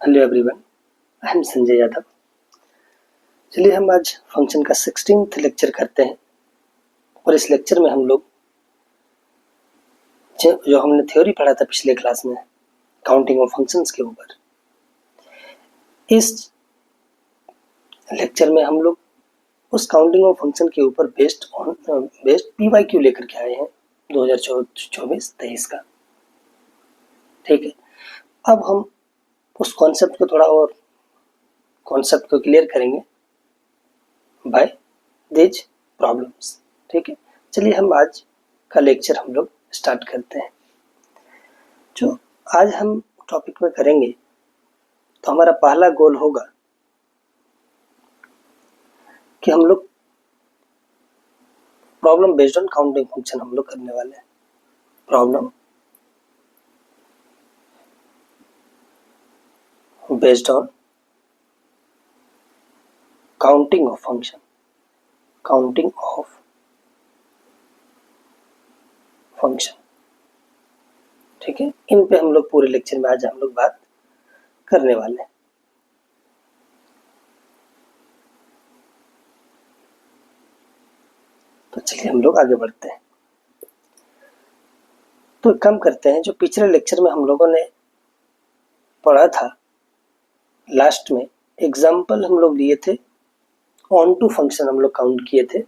Hello everyone, I am Sanjay Yadav. चलिए हम आज फंक्शन का 16th लेक्चर करते हैं और इस लेक्चर में हम लोग जो हमने थ्योरी पढ़ा था पिछले क्लास में काउंटिंग ऑफ फंक्शंस के ऊपर, इस लेक्चर में हम लोग उस काउंटिंग ऑफ फंक्शन के ऊपर बेस्ड PYQ लेकर के आए हैं 2024-23 का। ठीक है, अब हम उस कॉन्सेप्ट को थोड़ा और कॉन्सेप्ट को क्लियर करेंगे बाय दिस प्रॉब्लम्स। ठीक है, चलिए हम आज का लेक्चर हम लोग स्टार्ट करते हैं। जो आज हम टॉपिक में करेंगे तो हमारा पहला गोल होगा कि हम लोग problem based on counting function हम लोग करने वाले हैं। Problem based on counting of function, counting of function. ठीक है, इन पे हम लोग पूरे लेक्चर में आज हम लोग बात करने वाले हैं। तो चलिए हम लोग आगे बढ़ते हैं। तो कम करते हैं, जो पिछले लेक्चर में हम लोगों ने पढ़ा था, लास्ट में एग्जाम्पल हम लोग लिए थे, ऑन टू फंक्शन हम लोग काउंट किए थे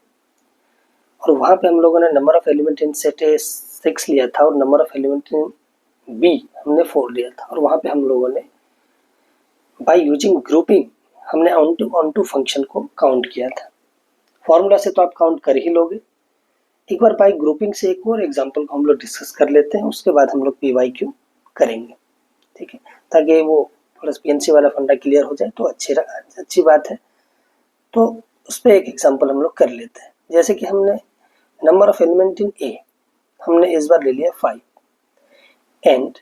और वहां पे हम लोगों ने number of element in set A 6 लिया था और number of element in B हमने 4 लिया था और वहां पे हम लोगों ने बाय यूजिंग ग्रुपिंग हमने ऑन टू फंक्शन को काउंट किया था। फॉर्मूला से तो आप काउंट कर ही लोगे। एक बार बाय ग्रुपिंग से एक और एग्जांपल को हम लोग डिस्कस कर लेते हैं, उसके बाद हम लोग PYQ करेंगे। ठीक है, ताकि वो थोड़ा PNC वाला फंडा क्लियर हो जाए तो अच्छी बात है। तो उस पर एक एग्जांपल हम लोग कर लेते हैं। जैसे कि हमने number of element in A हमने इस बार ले लिया 5 एंड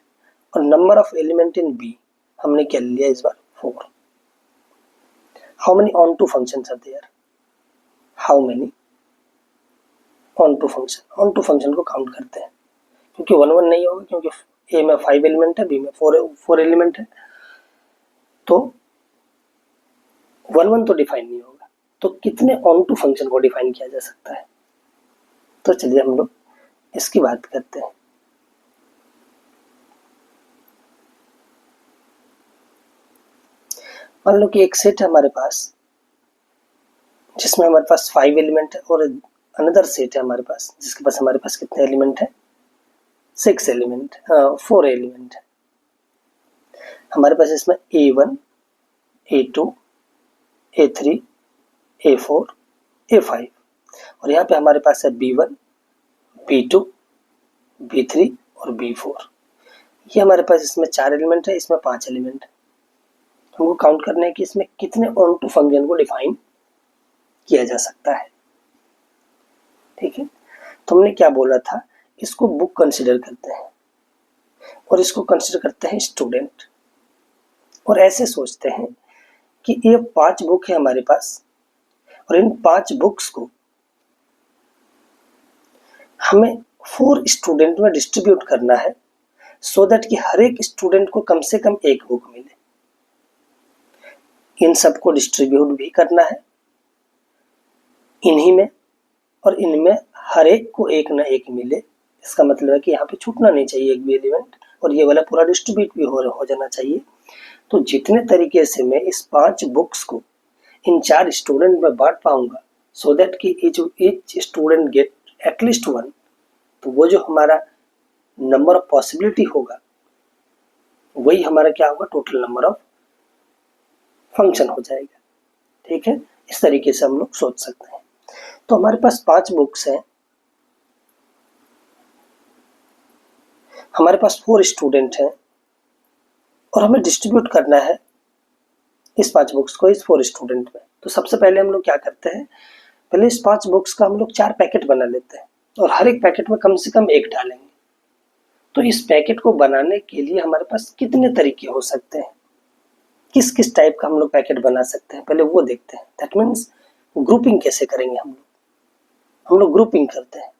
और number of element in B हमने क्या लिया इस बार 4। How many onto functions are there? How many onto function? Onto function को काउंट करते हैं, क्योंकि 1 1 नहीं होगा, क्योंकि ए में 5 एलिमेंट है, बी में 4 एलिमेंट है, तो 1 1 तो डिफाइन नहीं होगा। तो कितने ऑन टू फंक्शन को डिफाइन किया जा सकता है? तो चलिए हम लोग इसकी बात करते हैं। मान लो कि एक सेट है हमारे पास जिसमें हमारे पास 5 एलिमेंट है और अनदर सेट है हमारे पास जिसके पास हमारे पास कितने एलिमेंट है? 6 एलिमेंट, 4 एलिमेंट है। हमारे पास इसमें A1, A2, A3, A4, A5 और यहाँ पे हमारे पास है B1, B2, B3 और B4। ये हमारे पास इसमें 4 एलिमेंट है, इसमें 5 एलिमेंट है। हमको काउंट करना है कि इसमें कितने ऑन टू फंक्शन को डिफाइन किया जा सकता है। ठीक है, तो हमने क्या बोला था, इसको बुक कंसिडर करते हैं और इसको कंसिडर करते हैं स्टूडेंट, और ऐसे सोचते हैं कि ये 5 बुक है हमारे पास और इन 5 बुक्स को हमें 4 स्टूडेंट में डिस्ट्रीब्यूट करना है, सो दैट कि हर एक स्टूडेंट को कम से कम एक बुक मिले। इन सबको डिस्ट्रीब्यूट भी करना है इन्हीं में, और इनमें हर एक को एक ना एक मिले। इसका मतलब है कि यहाँ पे छूटना नहीं चाहिए एक भी एलिमेंट, और ये वाला पूरा डिस्ट्रीब्यूट भी हो जाना चाहिए। तो जितने तरीके से मैं इस 5 बुक्स को इन 4 स्टूडेंट में बांट पाऊंगा, सो दैट कि ईच स्टूडेंट गेट एटलीस्ट 1, तो वो जो हमारा नंबर ऑफ पॉसिबिलिटी होगा वही हमारा क्या होगा, टोटल नंबर ऑफ फंक्शन हो जाएगा। ठीक है, इस तरीके से हम लोग सोच सकते हैं। तो हमारे पास 5 बुक्स हैं, हमारे पास 4 स्टूडेंट हैं और हमें डिस्ट्रीब्यूट करना है इस 5 बुक्स को इस 4 स्टूडेंट में। तो सबसे पहले हम लोग क्या करते हैं, पहले इस 5 बुक्स का हम लोग 4 पैकेट बना लेते हैं और हर एक पैकेट में कम से कम एक डालेंगे। तो इस पैकेट को बनाने के लिए हमारे पास कितने तरीके हो सकते हैं, किस किस टाइप का हम लोग पैकेट बना सकते हैं, पहले वो देखते हैं। दैट मीन्स ग्रुपिंग कैसे करेंगे हम लोग ग्रुपिंग करते हैं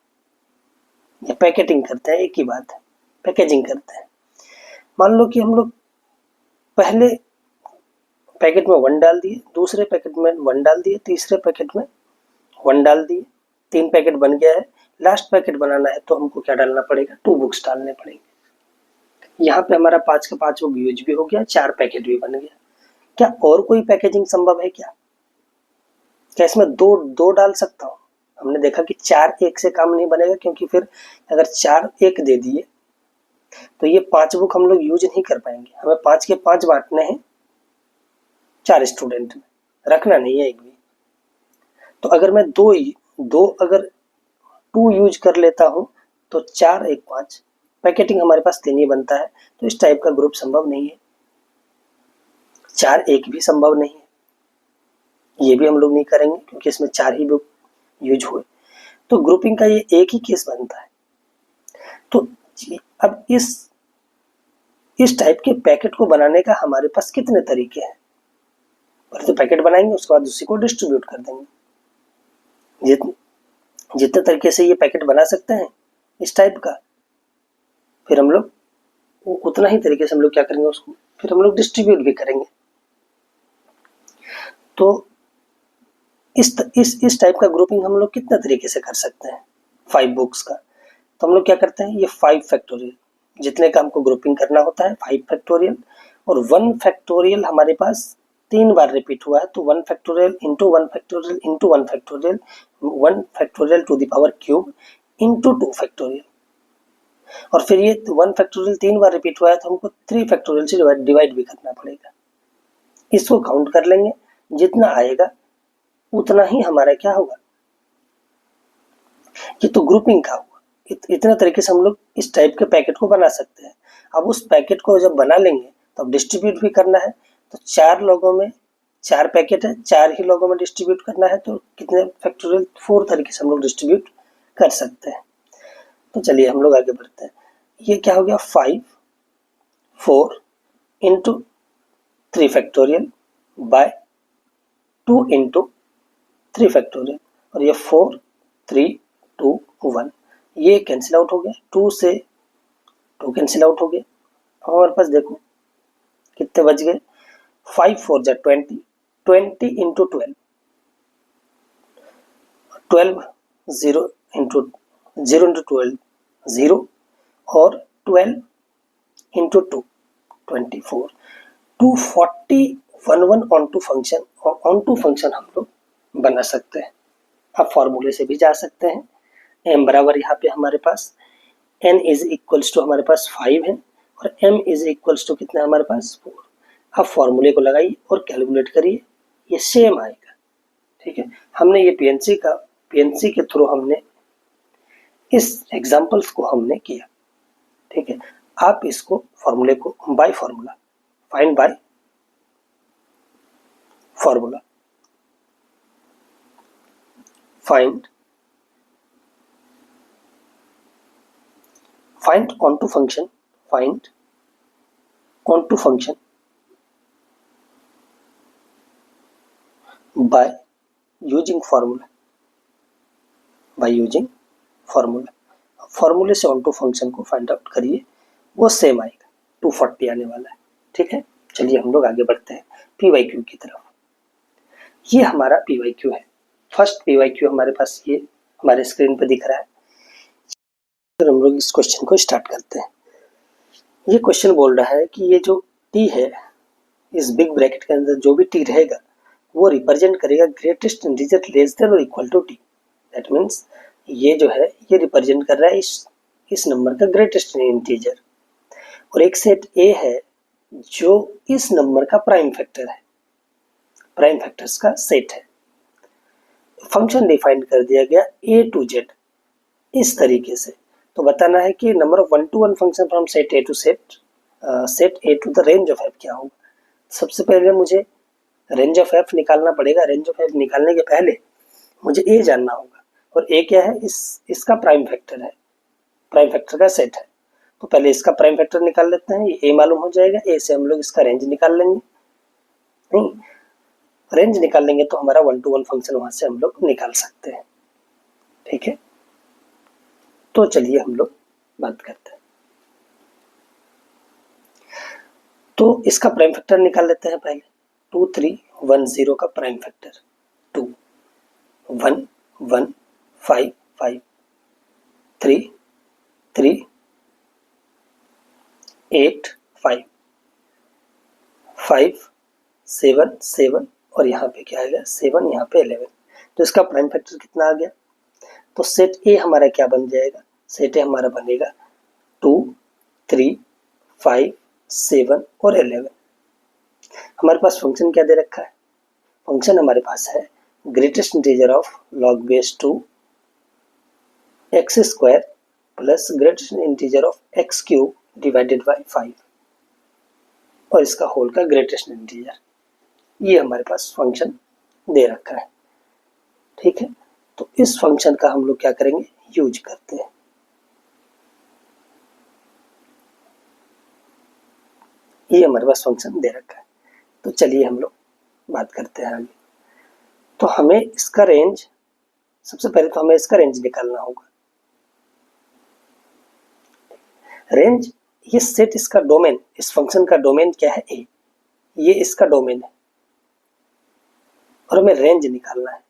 या पैकेटिंग करते हैं, एक ही बात है, पैकेजिंग करते हैं। मान लो कि हम लोग पहले पैकेट में 1 डाल दिए, दूसरे पैकेट में 1 डाल दिए, तीसरे पैकेट में 1 डाल दिए, 3 पैकेट बन गया है। लास्ट पैकेट बनाना है तो हमको क्या डालना पड़ेगा, 2 बुक्स डालने पड़ेंगे। यहाँ पे हमारा 5 का 5 बुक यूज भी हो गया, 4 पैकेट भी बन गया। क्या और कोई पैकेजिंग संभव है क्या इसमें दो डाल सकता हूँ? हमने देखा कि 4 एक से काम नहीं बनेगा, क्योंकि फिर अगर 4 एक दे दिए तो ये 5 बुक हम लोग यूज नहीं कर पाएंगे। हमें 5 के 5 बांटने हैं 4 स्टूडेंट में, रखना नहीं है एक भी। तो अगर मैं दो अगर 2 यूज कर लेता हूं तो 4 1 5 पैकेटिंग हमारे पास 3 ही बनता है। तो इस टाइप का ग्रुप संभव नहीं है। 4 1 भी संभव नहीं है, ये भी हम लोग नहीं करेंगे क्योंकि इसमें 4 ही बुक यूज हुए। तो ग्रुपिंग का ये एक ही केस बनता है। तो अब इस टाइप के पैकेट को बनाने का हमारे पास कितने तरीके हैं। पहले तो पैकेट बनाएंगे, उसके बाद उसी को डिस्ट्रीब्यूट कर देंगे। जितने तरीके से ये पैकेट बना सकते हैं इस टाइप का, फिर हम लोग उतना ही तरीके से हम लोग क्या करेंगे, उसको फिर हम लोग डिस्ट्रीब्यूट भी करेंगे। तो इस टाइप का ग्रुपिंग हम लोग कितना तरीके से कर सकते हैं 5 बुक्स का। तो हम लोग क्या करते हैं, ये 5 फैक्टोरियल जितने का हमको ग्रुपिंग करना होता है 5 फैक्टोरियल, और 1 फैक्टोरियल हमारे पास 3 बार रिपीट हुआ है। तो 1 factorial into 1 factorial into 1 factorial, 1 factorial two the power cube into 2 factorial. और फिर ये 1 फैक्टोरियल 3 बार रिपीट हुआ है तो हमको 3 फैक्टोरियल से डिवाइड भी करना पड़ेगा। इसको काउंट कर लेंगे, जितना आएगा उतना ही हमारा क्या होगा, ये तो ग्रुपिंग का हुआ। इतने तरीके से हम लोग इस टाइप के पैकेट को बना सकते हैं। अब उस पैकेट को जब बना लेंगे तो अब डिस्ट्रीब्यूट भी करना है। तो 4 लोगों में 4 पैकेट है, 4 ही लोगों में डिस्ट्रीब्यूट करना है, तो कितने फैक्टोरियल 4 तरीके से हम लोग डिस्ट्रीब्यूट कर सकते हैं। तो चलिए हम लोग आगे बढ़ते हैं। ये क्या हो गया, 5 4 into 3 factorial by 2 into 3 factorial, और ये 4 3 2 1, ये कैंसिल आउट हो गया, 2 से 2 कैंसिल आउट हो गया। हमारे पास देखो कितने बच गए, 5 4 जा 20, 20 इंटू 12, 12 0 इंटू 0 इंटू 12 0, और 12 इंटू 2 24, 240 1 ऑन टू फंक्शन हम लोग बना सकते हैं। अब फॉर्मूले से भी जा सकते हैं। m बराबर यहाँ पे हमारे पास n इज इक्वल्स टू हमारे पास 5 है, और m इज इक्वल्स टू कितना हमारे पास 4। अब फॉर्मूले को लगाइए और कैलकुलेट करिए, ये सेम आएगा। ठीक है, हमने ये पीएनसी के थ्रू हमने इस एग्जांपल्स को हमने किया। ठीक है, आप इसको फॉर्मूले को by formula, find by formula, find onto function, find onto function by using formula, फॉर्मूले से onto function को फाइंड आउट करिए, वो सेम आएगा, 240 आने वाला है। ठीक है, चलिए हम लोग आगे बढ़ते हैं PYQ की तरफ। ये हमारा PYQ है, फर्स्ट PYQ हमारे पास ये हमारे स्क्रीन पे दिख रहा है। फिर हम लोग इस क्वेश्चन को स्टार्ट करते हैं। ये क्वेश्चन बोल रहा है कि ये जो T है, इस बिग ब्रैकेट के अंदर जो भी T रहेगा वो रिप्रेजेंट करेगा ग्रेटेस्ट इंटीजर लेस देन और equal to T। That means ये जो है ये रिप्रेजेंट कर रहा है इस नंबर का ग्रेटेस्ट इंटीजर, और एक सेट A है जो इस नंबर का प्राइम फैक्टर है, प्राइम फैक्टर्स का सेट है। फंक्शन डिफाइन कर दिया गया A to Z इस तरीके से। तो बताना है कि number of 1 to 1 function from set A to set A to the range of F क्या होगा। सबसे पहले मुझे रेंज ऑफ F निकालना पड़ेगा। रेंज ऑफ F निकालने के पहले मुझे A जानना होगा, और A क्या है, इसका प्राइम फैक्टर है, प्राइम फैक्टर का सेट है। तो पहले इसका प्राइम फैक्टर निकाल लेते हैं, ये A मालूम हो जाएगा, A से हम लोग इसका रेंज निकाल लेंगे। नहीं, रेंज निकाल लेंगे तो हमारा 1 to 1 फंक्शन वहां से हम लोग निकाल सकते हैं। ठीक है, तो चलिए हम लोग बात करते हैं। तो इसका प्राइम फैक्टर निकाल लेते हैं पहले। 2310 का प्राइम फैक्टर 2, 1 1 5 5, 3 3 8 5 5 7 7 और यहाँ पे क्या आ गया 7, यहाँ पे 11। तो इसका प्राइम फैक्टर कितना आ गया? तो सेट ए हमारा क्या बन जाएगा? सेट ए हमारा बनेगा 2 3 5 7 और 11। हमारे पास फंक्शन क्या दे रखा है? फंक्शन हमारे पास है greatest integer of log base 2 x square plus greatest integer of x cube divided by 5 और इसका होल का ग्रेटेस्ट इंटीजर। ये हमारे पास फंक्शन दे रखा है, ठीक है। तो इस फंक्शन का हम लोग क्या करेंगे? यूज करते हैं। ये हमारे पास फंक्शन दे रखा है, तो चलिए हम लोग बात करते हैं आगे। तो हमें इसका रेंज, सबसे पहले तो हमें इसका रेंज निकालना होगा। रेंज, ये सेट इसका डोमेन, इस फंक्शन का डोमेन क्या है? ए, ये इसका डोमेन है और हमें रेंज निकालना है।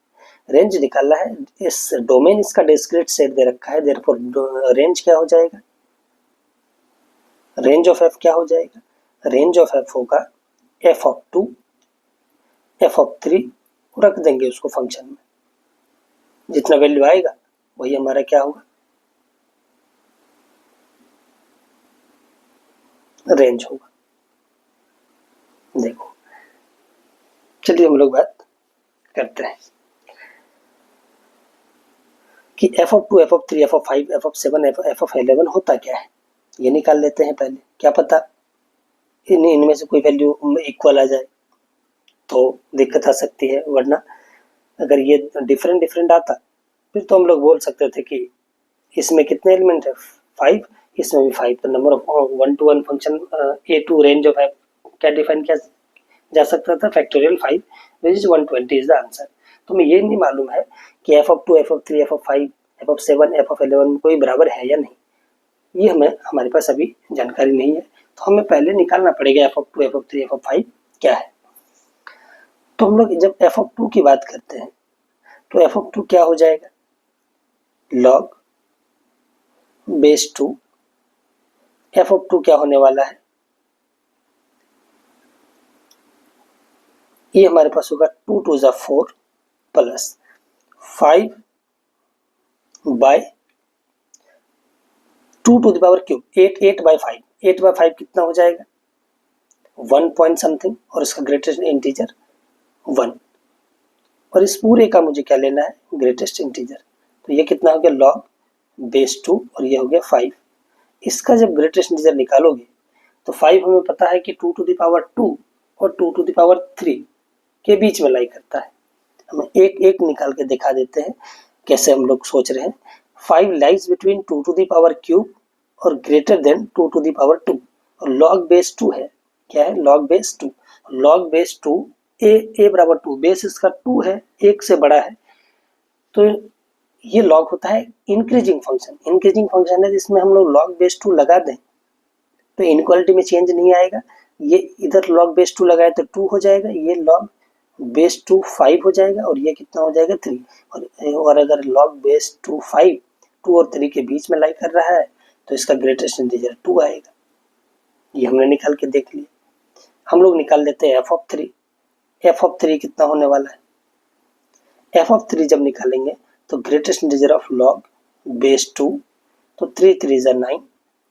रेंज निकालना है, इस डोमेन इसका डिस्क्रीट सेट दे रखा है, देयरफॉर रेंज क्या हो जाएगा? रेंज ऑफ एफ क्या हो जाएगा? रेंज ऑफ एफ होगा एफ ऑफ 2 एफ ऑफ 3, रख देंगे उसको फंक्शन में, जितना वैल्यू आएगा वही हमारा क्या होगा? रेंज होगा। देखो, चलिए हम लोग बात करते हैं कि F of 2 F of 3 F of 5 F of 7 F of 11 होता क्या है, ये निकाल लेते हैं पहले। क्या पता इनमें से कोई वैल्यू इक्वल आ जाए तो दिक्कत आ सकती है, वरना अगर ये डिफरेंट डिफरेंट आता फिर तो हम लोग बोल सकते थे कि इसमें कितने एलिमेंट है? 5, इसमें भी 5। तो number of 1 to 1 function A to range of F क्या डिफाइन किया जा सकता था? Factorial 5 which is 120 is the answer. तो हमें ये नहीं मालूम है कि F of 2 F of 3 F of 5 F of 7 F of 11 में कोई बराबर है या नहीं, ये हमारे पास अभी जानकारी नहीं है। तो हमें पहले निकालना पड़ेगा F of 2 F of 3 F of 5 क्या है। तो हम लोग जब एफ ऑफ 2 की बात करते हैं तो एफ ऑफ 2 क्या हो जाएगा? log बेस 2, एफ ऑफ 2 क्या होने वाला है? ये हमारे पास होगा 2 2 ज़ा 4 plus 5 by 2 to the power cube 8 8 by 5। 8 by 5 कितना हो जाएगा? 1 पॉइंट समथिंग और इसका ग्रेटेस्ट इंटीजर 1, और इस पूरे का मुझे क्या लेना है? Greatest integer. तो ये कितना हो गया? log बेस 2 और ये हो गया 5। इसका जब ग्रेटेस्ट इंटीजर निकालोगे तो 5 हमें पता है कि 2 टू द पावर 2 और 2 टू द पावर 3 के बीच में लाई करता है। हम एक एक निकाल के दिखा देते हैं कैसे हम लोग सोच रहे हैं। 5 lies between 2 to the power cube और greater than 2 to the power 2 और log बेस 2 है। क्या है? log base 2। log base 2 a बराबर 2, बेस इसका 2 है, 1 से बड़ा है, तो ये log होता है इंक्रीजिंग फंक्शन। इंक्रीजिंग फंक्शन है जिसमें हम लोग log बेस 2 लगा दें तो इनक्वालिटी में चेंज नहीं आएगा। ये इधर log बेस 2 लगाए तो 2 हो जाएगा, ये log बेस 2 5 हो जाएगा और ये कितना हो जाएगा? 3। और अगर log बेस 2 5 2 और 3 के बीच में लाई कर रहा है तो इसका ग्रेटेस्ट इंटीजर 2 आएगा। ये हमने निकाल के देख लिया। हम लोग निकाल लेते हैं एफ ऑफ 3। एफ ऑफ 3 कितना होने वाला है? एफ ऑफ 3 जब निकालेंगे तो greatest integer of log base 2, तो 3 3 ज़ा 9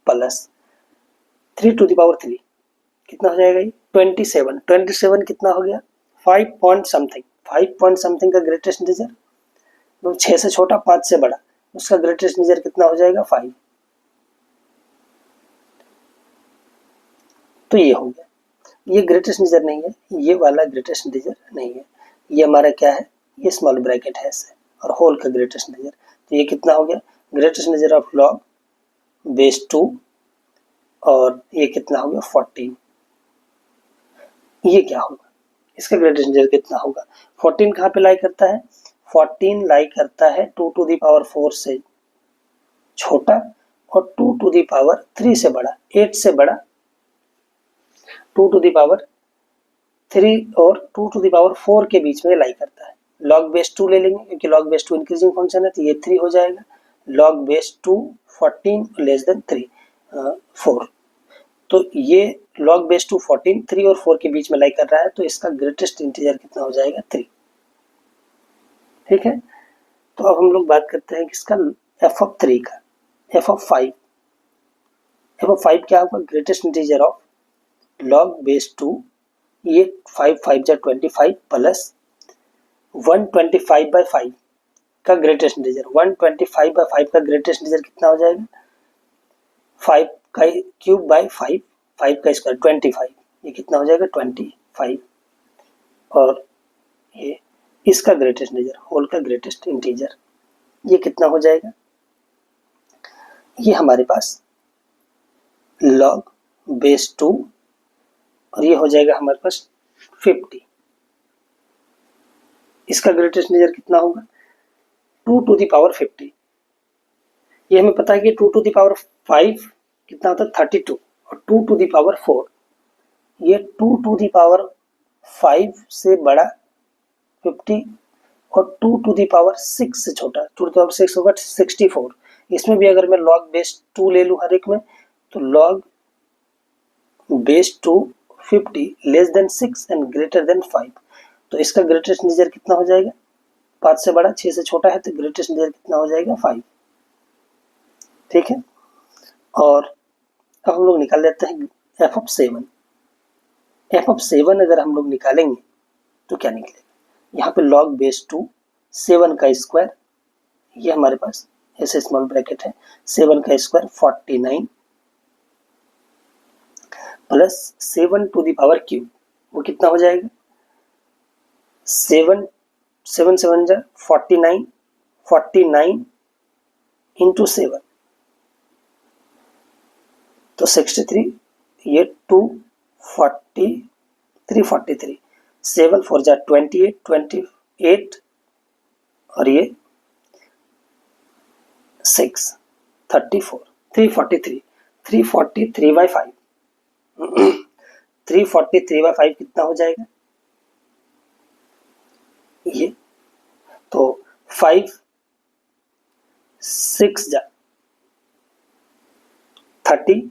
प्लस 3 टू द पावर 3 कितना हो जाएगा? ये 27। 27 कितना हो गया? 5 पॉइंट समथिंग। 5 पॉइंट समथिंग का ग्रेटेस्ट इंटीजर, तो 6 से छोटा 5 से बड़ा, उसका ग्रेटेस्ट इंटीजर कितना हो जाएगा? 5। तो ये हो गया। ये ग्रेटेस्ट इंटीजर नहीं है, ये वाला ग्रेटेस्ट इंटीजर नहीं है, ये हमारा क्या है? ये स्मॉल ब्रैकेट है इससे और होल का ग्रेटेस्ट इंटीजर। तो ये कितना हो गया? Greatest integer of log base 2 और ये कितना हो गया? 14। ये क्या होगा? इसका ग्रेटेस्ट इंटीजर कितना होगा? 14 कहाँ पे लाई करता है? 14 लाई करता है 2 टू द पावर 4 से छोटा और 2 टू द पावर 3 से बड़ा, 8 से बड़ा 2 टू द पावर 3 और 2⁴ के बीच में लाई करता है। log बेस 2 ले लेंगे क्योंकि log बेस 2 इंक्रीजिंग फंक्शन है, तो ये 3 हो जाएगा। log बेस 2 14 लेस देन 3 4, तो ये log बेस 2 14 3 और 4 के बीच में लाई कर रहा है, तो इसका ग्रेटेस्ट इंटीजर कितना हो जाएगा 3। ठीक है, तो अब हम लोग बात करते हैं किसका, f(3) का। f(5) क्या होगा, greatest integer of log base 2, ये 5 5 जा 25 प्लस 125/5 का ग्रेटेस्ट इंटीजर। 125/5 का ग्रेटेस्ट इंटीजर कितना हो जाएगा, 5 का क्यूब बाय 5, 5 का स्क्वायर 25, ये कितना हो जाएगा 25। और ये इसका ग्रेटेस्ट इंटीजर, होल का ग्रेटेस्ट इंटीजर, ये कितना हो जाएगा, ये हमारे पास log बेस 2 और ये हो जाएगा हमारे पास 50। इसका ग्रेटेस्ट इंटीजर कितना होगा 2⁵50। ये हमें पता है कि 2⁵5 कितना होता है 32 और 2⁴ ये 2⁵5 से बड़ा 50 और 2⁶ से छोटा 2⁶ होगा 64। इसमें भी अगर मैं log बेस 2 ले लूँ हर एक में, तो log base 2 50 less than 6 and greater than 5, तो इसका ग्रेटेस्ट इंटीजर कितना हो जाएगा, 5 से बड़ा 6 से छोटा है, तो ग्रेटेस्ट इंटीजर कितना हो जाएगा 5। ठीक है, और अब हम लोग निकाल लेते हैं f(7). f(7) अगर हम लोग निकालेंगे तो क्या निकलेगा, यहाँ पे log बेस 2 7 का स्क्वायर, ये हमारे पास ऐसे स्मॉल ब्रैकेट है, 7 का स्क्वायर 49 प्लस 7⁵, वो कितना हो जाएगा 7 7 7 जा 49, 49 इंटू 7 तो 63, ये 240 343, 7 4 जा 28 28 और ये 6 34 343 343/5 343/5 कितना हो जाएगा, ये तो 5 6 जा 30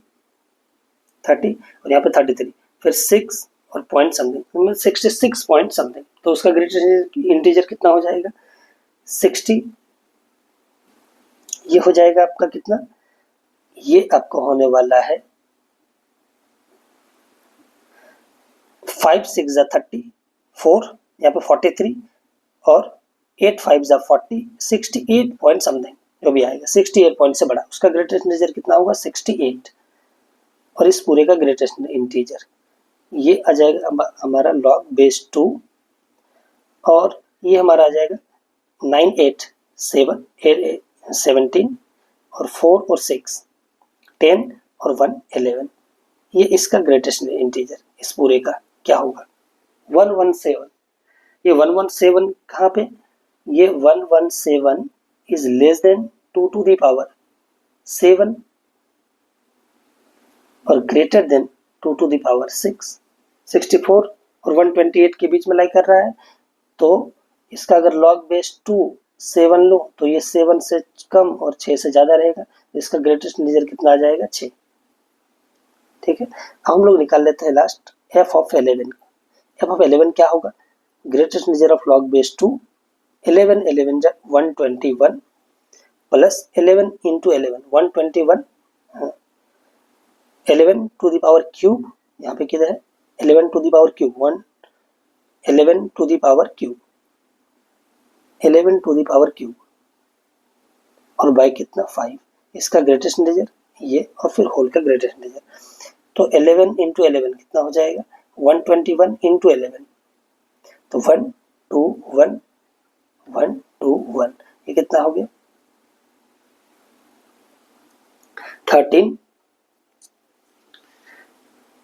30 और यहाँ पे 33, फिर 6 और पॉइंट समथिंग 66 पॉइंट समथिंग, तो उसका ग्रेटेस्ट इंटीजर कितना हो जाएगा 60। ये हो जाएगा आपका कितना, ये आपको होने वाला है 5 6 जा 34, यहाँ पे 43 और 8 5 जा 40, 68 पॉइंट समथिंग जो भी आएगा, 68 पॉइंट से बड़ा, उसका ग्रेटेस्ट इंटीजर कितना होगा 68। और इस पूरे का ग्रेटेस्ट इंटीजर ये आ जाएगा हमारा log बेस 2, और ये हमारा आ जाएगा 9 8 7 17 और 4 और 6 10 और 1 11, ये इसका ग्रेटेस्ट इंटीजर इस पूरे का क्या होगा 117। ये 117 कहाँ पे, ये 117 इज लेस देन 2⁵7 और ग्रेटर देन 2⁵6। 64 और 128 के बीच में लाई कर रहा है, तो इसका अगर log बेस 2 7 लो तो ये 7 से कम और 6 से ज़्यादा रहेगा, तो इसका ग्रेटेस्ट इंटीजर कितना आ जाएगा 6। ठीक है, अब हम लोग निकाल लेते हैं लास्ट f(11). f(11) क्या होगा, greatest integer of log base 2 11 11 जा 121 प्लस 11 इंटू 11 121 11⁵, यहाँ पे किधर है 11⁵, 1 11⁵, 11⁵ और बाय कितना 5, इसका ग्रेटेस्ट इंटीजर ये और फिर होल का ग्रेटेस्ट इंटीजर, तो 11 इंटू 11 कितना हो जाएगा 121 इंटू 11, तो 1 2 1 1 2 1, ये कितना हो गया 13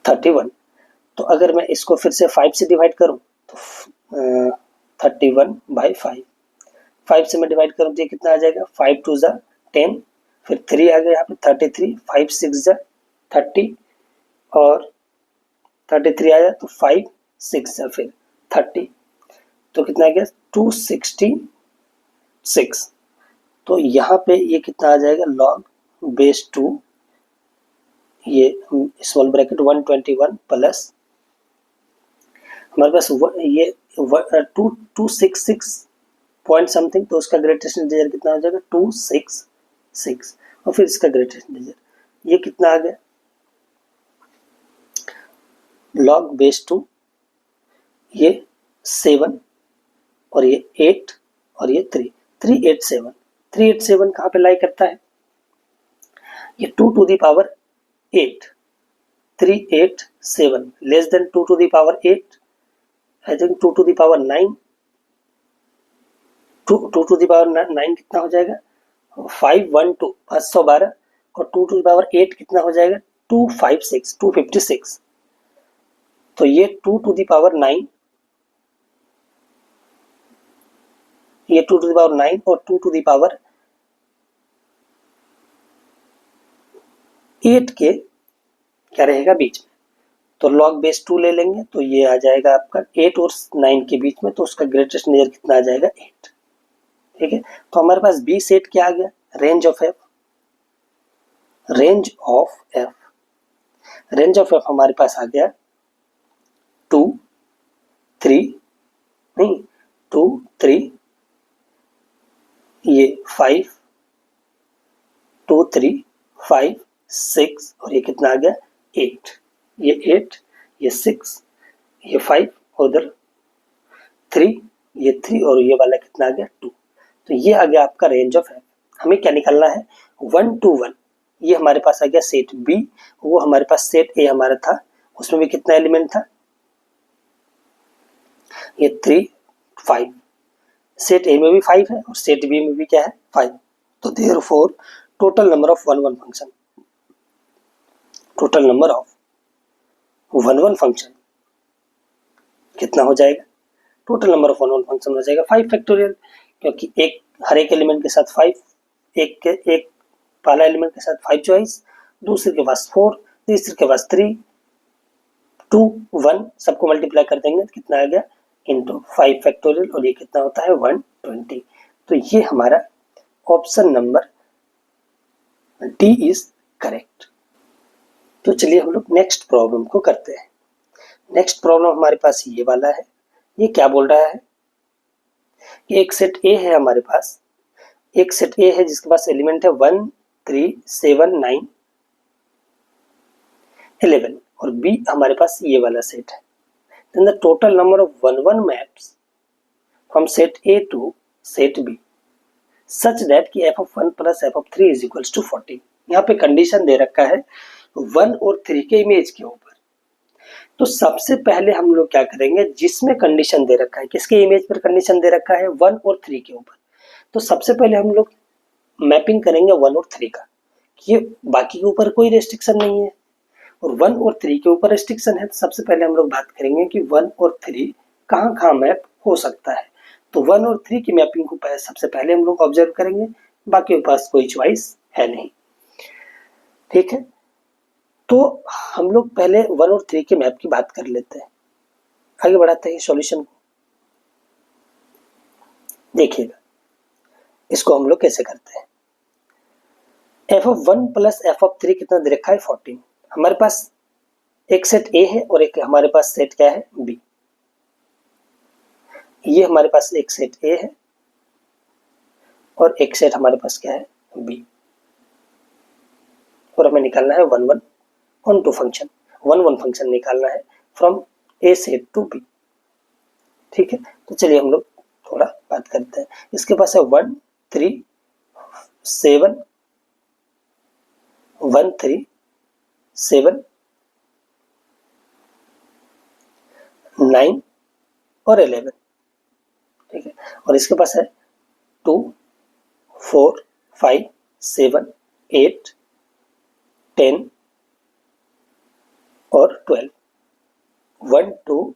31। तो अगर मैं इसको फिर से 5 से डिवाइड करूं तो 31/5, 5 से मैं डिवाइड करूं तो ये कितना आ जाएगा 5 2 जा 10, फिर 3 आ गया यहाँ पे 33, 5 6 जा 30 और 33 आया तो 5 6 या फिर 30, तो कितना आ गया 266। तो यहाँ पे ये कितना आ जाएगा log बेस 2, ये स्मॉल ब्रैकेट 121 प्लस हमारे पास ये 266 पॉइंट समथिंग, तो उसका ग्रेटेस्ट इंटीजर कितना हो जाएगा 266, और फिर इसका ग्रेटेस्ट इंटीजर ये कितना आ गया log बेस 2, ये 7 और ये 8 और ये 3, 387 कहाँ पे लाई करता है, ये 2 to the power 8, 387 less than 2 to the power 8, I think 2 to the power 9, 2 to the power 9 कितना हो जाएगा 512, 512, और 2 टू दी पावर 8 कितना हो जाएगा 256, तो ये 2 टू दी पावर 9, ये 2 टू दी पावर 9 और 2 टू दी पावर 8 के क्या रहेगा बीच में, तो log बेस 2 ले लेंगे, तो ये आ जाएगा आपका 8 और 9 के बीच में, तो उसका ग्रेटेस्ट इंटीजर कितना आ जाएगा 8। ठीक है, तो हमारे पास बी सेट क्या आ गया, range of F, range of F हमारे पास आ गया 2 3 नहीं 2 3, ये 5 2 3 5 6 और ये कितना आ गया 8, ये 8 ये 6 ये 5 उधर 3 ये 3 और ये वाला कितना आ गया 2, तो ये आ गया आपका रेंज ऑफ एफ। हमें क्या निकालना है 1 to 1, ये हमारे पास आ गया सेट बी, वो हमारे पास सेट ए हमारा था, उसमें भी कितना एलिमेंट था ये 3 5, सेट ए में भी 5 है और सेट बी में भी क्या है 5, तो therefore total number of 1 1 function, total number of 1 1 function कितना हो जाएगा, टोटल नंबर ऑफ 1 1 फंक्शन हो जाएगा 5 फैक्टोरियल, क्योंकि एक हर एक एलिमेंट के साथ 5, एक पहला एलिमेंट के साथ 5 चॉइस, दूसरे के पास 4, तीसरे के पास 3 2 1, सबको मल्टीप्लाई कर देंगे तो कितना आ गया इंटू 5 फैक्टोरियल, और ये कितना होता है 120, तो ये हमारा option number D is correct. तो चलिए हम लोग नेक्स्ट प्रॉब्लम को करते हैं। नेक्स्ट प्रॉब्लम हमारे पास ये वाला है, ये क्या बोल रहा है कि एक सेट ए है हमारे पास, एक सेट ए है जिसके पास एलिमेंट है 1 3 7 9 11, और बी हमारे पास ये वाला सेट है, then the total number of 1 1 maps from set A to set B such that कि f of 1 plus f of 3 is equals to 40। यहाँ पे कंडीशन दे रखा है 1 और 3 के इमेज के ऊपर, तो सबसे पहले हम लोग क्या करेंगे, जिसमें कंडीशन दे रखा है, किसके इमेज पर कंडीशन दे रखा है 1 और 3 के ऊपर, तो सबसे पहले हम लोग मैपिंग करेंगे 1 और 3 का, ये बाकी के ऊपर कोई रेस्ट्रिक्शन नहीं है और 1 और 3 के ऊपर रेस्ट्रिक्शन है, तो सबसे पहले हम लोग बात करेंगे कि 1 और 3 कहाँ कहाँ मैप हो सकता है, तो 1 और 3 की मैपिंग को सबसे पहले हम लोग ऑब्जर्व करेंगे, बाकी के पास कोई चॉइस है नहीं। ठीक है, तो हम लोग पहले 1 और 3 के मैप की बात कर लेते हैं, आगे बढ़ाते हैं सॉल्यूशन को। देखिएगा इसको हम लोग कैसे करते हैं, f of 1 plus f of 3 कितना दे रखा है 14, हमारे पास एक सेट A है और एक हमारे पास सेट क्या है B, ये हमारे पास एक सेट A है और एक सेट हमारे पास क्या है B, और हमें निकालना है 1 1 ऑन टू फंक्शन, 1 1 फंक्शन निकालना है from A set to B। ठीक है, तो चलिए हम लोग थोड़ा बात करते हैं। इसके पास है 1 3 7 1 3 7 9 और 11। ठीक है, और इसके पास है 2 4 5 7 8 10 और 12, 1 2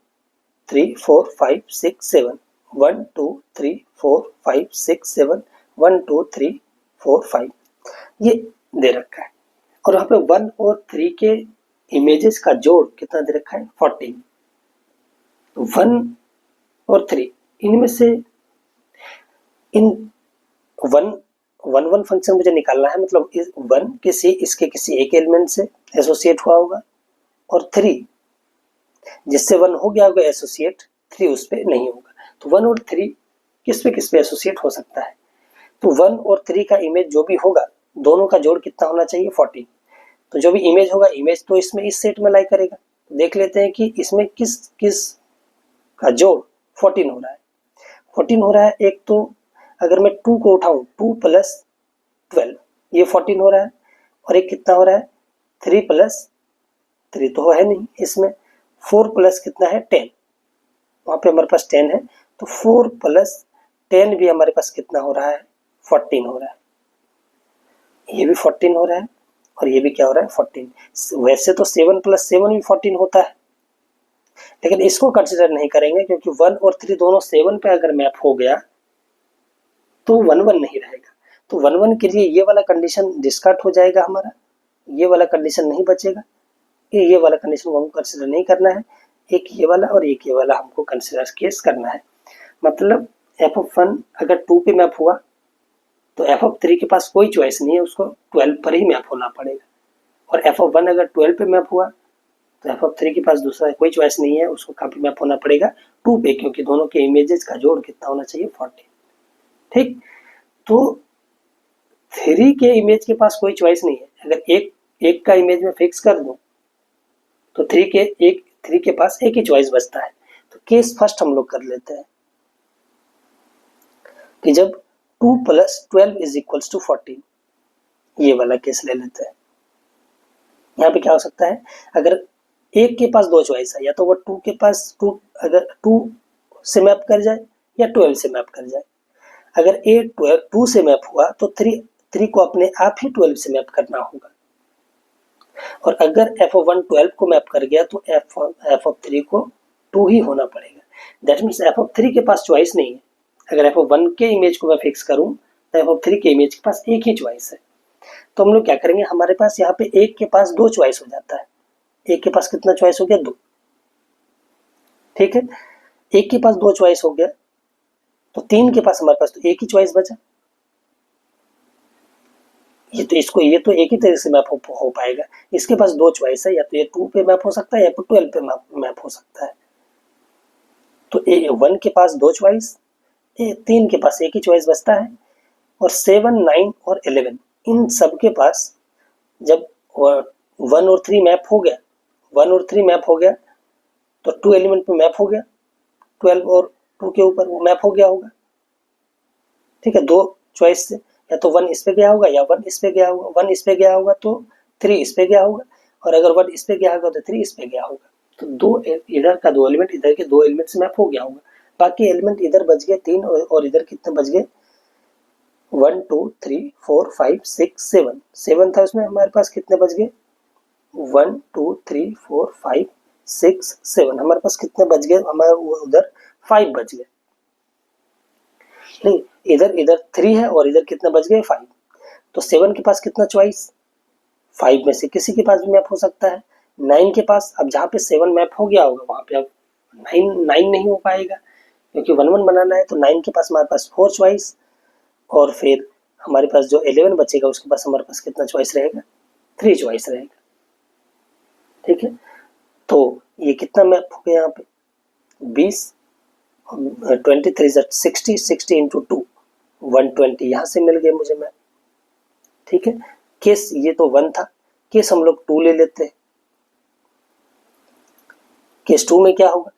3 4 5 6 7, 1 2 3 4 5 6 7, 1 2 3 4 5 ये दे रखा है, और यहाँ पे 1 और 3 के इमेजेस का जोड़ कितना दे रखा है 14। तो 1 और 3 इनमें से इन 1 फंक्शन मुझे निकालना है, मतलब 1 इसके किसी एक एलिमेंट से एसोसिएट हुआ होगा, और 3 जिससे 1 हो गया होगा एसोसिएट, 3 उस पर नहीं होगा। तो 1 और 3 किस पे एसोसिएट हो सकता है? तो 1 और 3 का इमेज जो भी होगा, दोनों का जोड़ कितना होना चाहिए? 14। तो जो भी इमेज होगा, इमेज तो इसमें इस सेट में लाई करेगा। देख लेते हैं कि इसमें किस किस का जोड़ 14 हो रहा है। 14 हो रहा है, एक तो अगर मैं 2 को उठाऊं, 2 प्लस 12 ये 14 हो रहा है, और एक कितना हो रहा है? 3 प्लस 3 तो है नहीं इसमें, 4 प्लस कितना है? 10, वहां पे हमारे पास 10 है, तो 4 प्लस 10 भी हमारे पास कितना हो रहा है? 14 हो रहा है। ये भी 14 हो रहा है, और ये भी क्या हो रहा है? 14। वैसे तो 7 प्लस 7 भी 14 होता है, लेकिन इसको कंसिडर नहीं करेंगे, क्योंकि 1 और 3 दोनों 7 पे अगर मैप हो गया तो 1 1 नहीं रहेगा। तो 1 1 के लिए ये वाला कंडीशन डिस्कार्ड हो जाएगा हमारा, ये वाला कंडीशन नहीं बचेगा। ये वाला कंडीशन को हमको कंसिडर नहीं करना है, एक ये वाला और एक ये वाला हमको कंसिडर केस करना है। मतलब f(1) अगर 2 पे मैप हुआ तो f(3) के पास कोई चॉइस नहीं है, उसको 12 पर ही मैप होना पड़ेगा, और f(1) अगर 12 पे मैप हुआ तो f(3) के पास दूसरा कोई चॉइस नहीं है, उसको कहाँ पे मैप होना पड़ेगा? 2 पे, क्योंकि दोनों के इमेजेस का जोड़ कितना होना चाहिए? 14। ठीक, तो 3 के इमेज के पास कोई चॉइस नहीं है। अगर एक का इमेज में फिक्स कर दूं तो 3 के पास एक ही चॉइस बचता है। तो केस फर्स्ट हम लोग कर लेते हैं कि जब 2 प्लस 12 इज इक्वल्स टू 14, ये वाला केस ले लेते हैं। यहाँ पे क्या हो सकता है? अगर एक के पास दो चॉइस है, या तो वो 2 के पास 2 अगर 2 से मैप कर जाए या 12 से मैप कर जाए। अगर ए 2 से मैप हुआ तो 3 को अपने आप ही 12 से मैप करना होगा, और अगर f(1) 12 को मैप कर गया तो f(3) को 2 ही होना पड़ेगा। दैट मीन्स f(3) के पास चॉइस नहीं है। अगर f(1) के इमेज को मैं फिक्स करूं तो f(3) के इमेज के पास एक ही चॉइस है। तो हम लोग क्या करेंगे, हमारे पास यहाँ पे एक के पास दो चॉइस हो जाता है। एक के पास कितना चॉइस हो गया? 2। ठीक है, एक के पास दो चॉइस हो गया, तो 3 के पास हमारे पास तो एक ही चॉइस बचा। ये तो एक ही तरह से मैप हो पाएगा। इसके पास दो चॉइस है, या तो ये 2 पे मैप हो सकता है या फिर 12 पे मैप हो सकता है। तो 1 के पास दो चॉइस, 3 के पास एक ही चॉइस बचता है, और 7, 9 और 11 इन सब के पास जब 1 और 3 मैप हो गया, 1 और 3 मैप हो गया तो 2 एलिमेंट पे मैप हो गया, 12 और 2 के ऊपर वो मैप हो गया होगा। ठीक है, दो चॉइस से, या तो 1 इस पे गया होगा या 1 इस पे गया होगा। 1 इस पे गया होगा तो 3 इस पे गया होगा, और अगर 1 इस पे गया होगा तो 3 इस पे गया होगा। तो इधर का दो एलिमेंट इधर के दो एलिमेंट से मैप हो गया होगा। बाकी एलिमेंट इधर बच गए 3, और इधर कितने बच गए? 1 2 3 4 5 6 7 7 था उसमें, हमारे पास कितने बच गए? 1 2 3 4 5 6 7 हमारे पास कितने बच गए? हमारे उधर 5 बच गए। नहीं, इधर 3 है और इधर कितना बच गए? 5। तो 7 के पास कितना चॉइस? 5 में से किसी के पास भी मैप हो सकता है। 9 के पास, अब जहाँ पे 7 मैप हो गया होगा वहां पे अब 9 नहीं हो पाएगा, क्योंकि 1 1 बनाना है। तो 9 के पास हमारे पास 4 चॉइस, और फिर हमारे पास जो 11 बचेगा उसके पास हमारे पास कितना चॉइस रहेगा? 3 चॉइस रहेगा। ठीक है, तो ये कितना मैप हो गया यहाँ पे? 20, 23 60, 60 इंटू 2 120 यहाँ से मिल गए मुझे मैप। ठीक है, केस ये तो 1 था, केस हम लोग 2 ले लेते हैं। केस 2 में क्या होगा?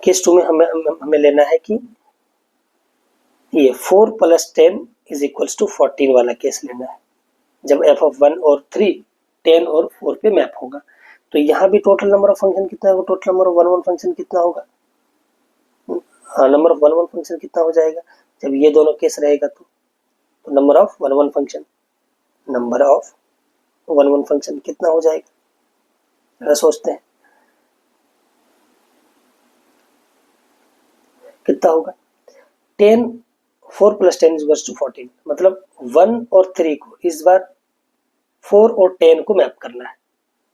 केस 2 में हमें लेना है कि ये 4 प्लस 10 इज इक्वल्स टू 14 वाला केस लेना है, जब f(1) और 3 10 और 4 पे मैप होगा। तो यहाँ भी टोटल नंबर ऑफ फंक्शन कितना होगा? टोटल नंबर ऑफ 1 1 फंक्शन कितना होगा? नंबर ऑफ 1 1 फंक्शन कितना हो जाएगा जब ये दोनों केस रहेगा? तो number of 1 1 function, number of 1 1 function कितना हो जाएगा? जरा सोचते हैं कितना होगा? 10 4 प्लस 10 इज टू 14, मतलब 1 और 3 को इस बार 4 और 10 को मैप करना है।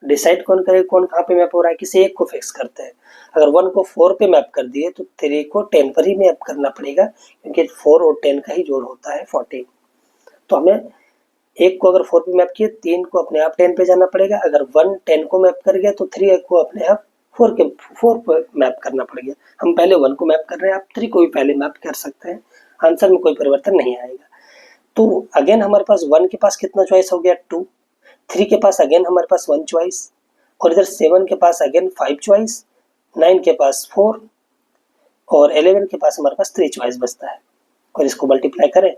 डिसाइड कौन करे कौन कहाँ पे मैप हो रहा है, किसी एक को फिक्स करते हैं। अगर 1 को 4 पे मैप कर दिए तो 3 को 10 पर ही मैप करना पड़ेगा, क्योंकि 4 और 10 का ही जोड़ होता है 14। तो हमें एक को अगर 4 पे मैप किए, 3 को अपने आप 10 पे जाना पड़ेगा। अगर 1 10 को मैप कर गया तो 3 को अपने आप 4 पे मैप करना पड़ेगा। हम पहले 1 को मैप कर रहे हैं, आप 3 को भी पहले मैप कर सकते हैं, आंसर में कोई परिवर्तन नहीं आएगा। तो अगेन हमारे पास 1 के पास कितना चॉइस हो गया 2, 3 के पास अगेन हमारे पास 1 चॉइस, और इधर 7 के पास अगेन 5 चॉइस, 9 के पास 4 और 11 के पास हमारे पास 3 चॉइस बचता है। और इसको मल्टीप्लाई करें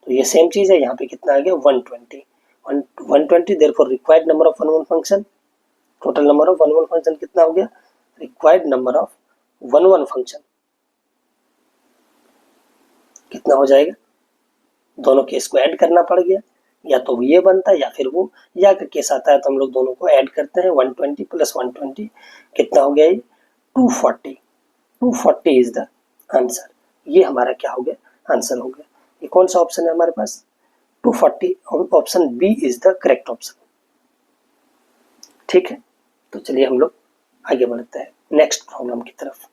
तो ये सेम चीज है, यहाँ पे कितना आ गया 120। 120 therefore required number of 1 1 function, total number of 1 1 function कितना हो गया, रिक्वायर्ड नंबर ऑफ 1 1 फंक्शन कितना हो जाएगा, दोनों केस को ऐड करना पड़ गया, या तो ये बनता है या फिर वो, या का केस आता है तो हम लोग दोनों को ऐड करते हैं। 120 प्लस 120 कितना हो गया, ये 240। 240 इज द आंसर, ये हमारा क्या हो गया, आंसर हो गया। ये कौन सा ऑप्शन है हमारे पास, 240, option B is the correct option. ठीक है, तो चलिए हम लोग आगे बढ़ते हैं नेक्स्ट प्रॉब्लम की तरफ।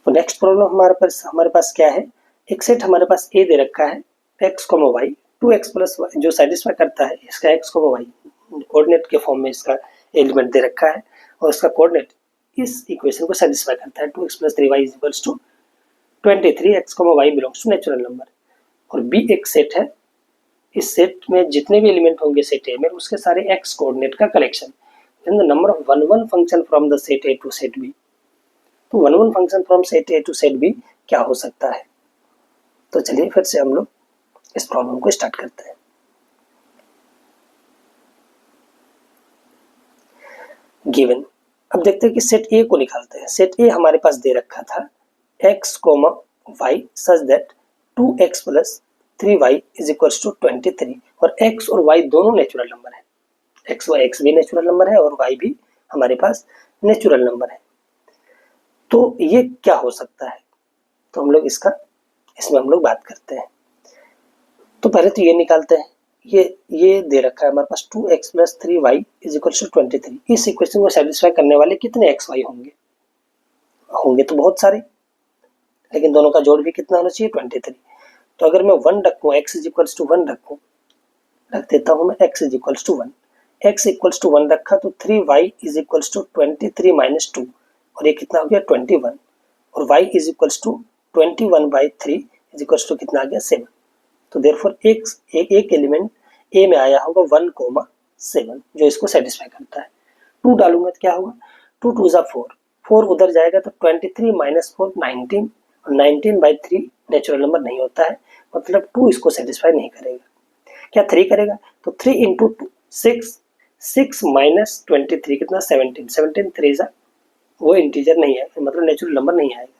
तो नेक्स्ट प्रॉब्लम हमारे पास क्या है, एक सेट हमारे पास ए दे रखा है x, y, 2x plus y जो सेटिस्फाई करता है इसका x, y कोऑर्डिनेट के फॉर्म में इसका एलिमेंट दे रखा है, और इसका कोऑर्डिनेट इस इक्वेशन को सेटिस्फाई करता है 2x plus 3y is equals to 23, x, y belongs to natural number. और b एक सेट है, इस सेट में जितने भी एलिमेंट होंगे सेट ए में उसके सारे x कोऑर्डिनेट का collection, the number of 1 1 function from the set A to set B. तो 1 1 function from set A to set B क्या हो सकता है। तो चलिए फिर से हम लोग इस प्रॉब्लम को स्टार्ट करते हैं। गिवन, अब देखते हैं कि सेट ए को निकालते हैं। सेट ए हमारे पास दे रखा था x, y such that 2x plus 3y is equals to 23, और x और y दोनों नेचुरल नंबर है, x भी नेचुरल नंबर है और y भी हमारे पास नेचुरल नंबर है। तो ये क्या हो सकता है, तो हम लोग इसमें हम लोग बात करते हैं। तो पहले तो ये निकालते हैं, ये दे रखा है हमारे पास 2x plus 3y is equal to 23। इस इक्वेशन को सेटिस्फाई करने वाले कितने x y होंगे तो बहुत सारे, लेकिन दोनों का जोड़ भी कितना होना चाहिए 23। तो अगर मैं 1 रखूँ, x इज इक्वल्स टू 1 रख देता हूँ मैं, x is equals to 1, x equals to 1 रखा तो 3y is equals to 23 minus 2, और ये कितना हो गया 21, और y is equals to 21 by 3 is equals to कितना आ गया 7। तो देयरफॉर एक एलिमेंट ए में आया होगा 1,7 जो इसको सेटिस्फाई करता है। 2 डालूंगा तो क्या होगा, 2 2 जा 4, 4 उधर जाएगा तो 23 माइनस 4 19, और 19 बाई 3 नेचुरल नंबर नहीं होता है, मतलब 2 इसको सेटिस्फाई नहीं करेगा। क्या 3 करेगा, तो 3 इंटू 2 6, 6 माइनस 23 कितना 17, 17 3 जा, वो इंटीजर नहीं है, मतलब नेचुरल नंबर नहीं आएगा।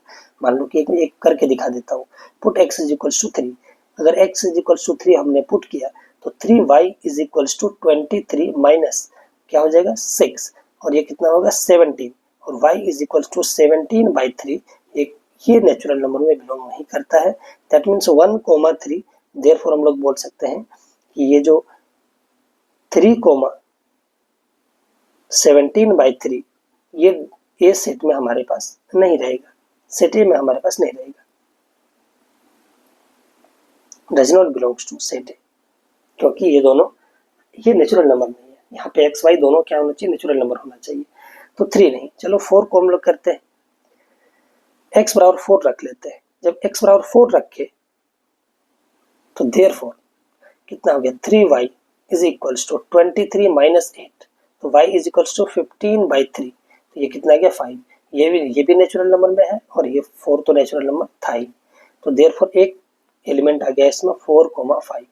मान लो कि एक करके दिखा देता हूँ, put x is equals to 3, अगर x इज इक्वल्स टू 3 हमने पुट किया तो 3y is equals to 23 minus क्या हो जाएगा 6, और ये कितना होगा 17, और y is equals to 17 by 3, ये नेचुरल नंबर में बिलोंग नहीं करता है। दैट मीन्स 1,3, देयरफॉर हम लोग बोल सकते हैं कि ये जो 3,17 बाई 3 ये ए सेट में हमारे पास नहीं रहेगा, सेट ए में हमारे पास नहीं रहेगा, does not belongs to set A, क्योंकि ये दोनों ये नेचुरल नंबर नहीं है। यहाँ पे एक्स वाई दोनों क्या होना चाहिए, नेचुरल नंबर होना चाहिए। तो 3 नहीं, चलो 4 को हम लोग करते हैं, x बराबर 4 रख लेते हैं। जब x बराबर 4 रखे तो देयरफॉर कितना हो गया 3y is equals to 23 minus 8, तो y is equals to 15 by 3, तो ये कितना गया 5, ये भी नेचुरल नंबर में है और ये 4 तो नेचुरल नंबर था ही। तो देयरफॉर एक एलिमेंट आ गया इसमें 4,5,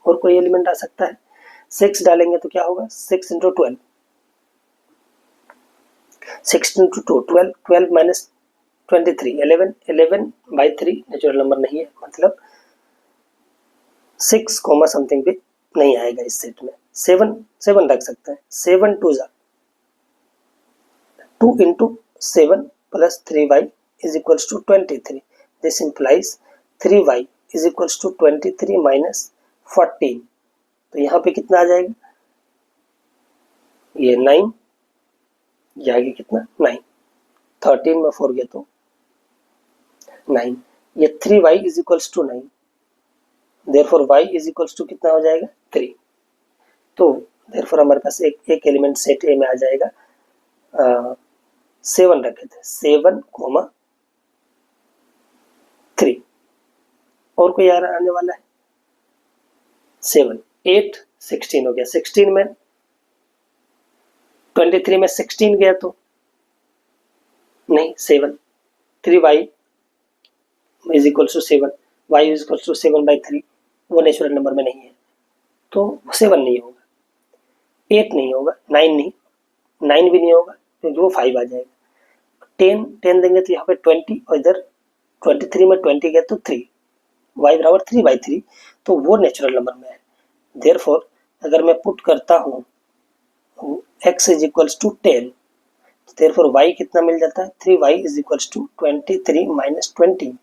और कोई एलिमेंट आ सकता है। 6 डालेंगे तो क्या होगा 6 into 12, 6 into 2 12, 12 minus 23 11, 11 by 3 natural number नहीं है, मतलब 6 कोमा समथिंग भी नहीं आएगा इस सेट में। 7 रख सकते हैं, 7 2 जा 2 into 7 plus 3y is equals to 23, this implies 3y is equals to 23 minus 14, तो यहाँ पे कितना आ जाएगा ये 9, ये आगे कितना 9, 13 में 4 गया तो 9, ये 3y is equals to 9, therefore y is equals to कितना हो जाएगा 3। तो देयरफॉर हमारे पास एक एलिमेंट सेट ए में आ जाएगा, 7 रखे थे, 7, 3, और कोई आने वाला है 7, 8, 16 हो गया, 16 में 23 में 16 गया तो नहीं 7, 3y is equal to 7, y is equal to 7/3, वो नेचुरल नंबर में नहीं है तो 7 नहीं होगा, 8 नहीं होगा, 9 नहीं, 9 भी नहीं होगा क्योंकि वो 5 आ जाएगा, 10 देंगे तो यहाँ पे 20, और इधर 23 में 20 गया तो 3, y बराबर 3/3, तो वो नेचुरल नंबर में है। देयरफॉर अगर मैं पुट करता हूँ x is equals to 10, therefore y कितना मिल जाता है 3y is equals to 23 minus 20,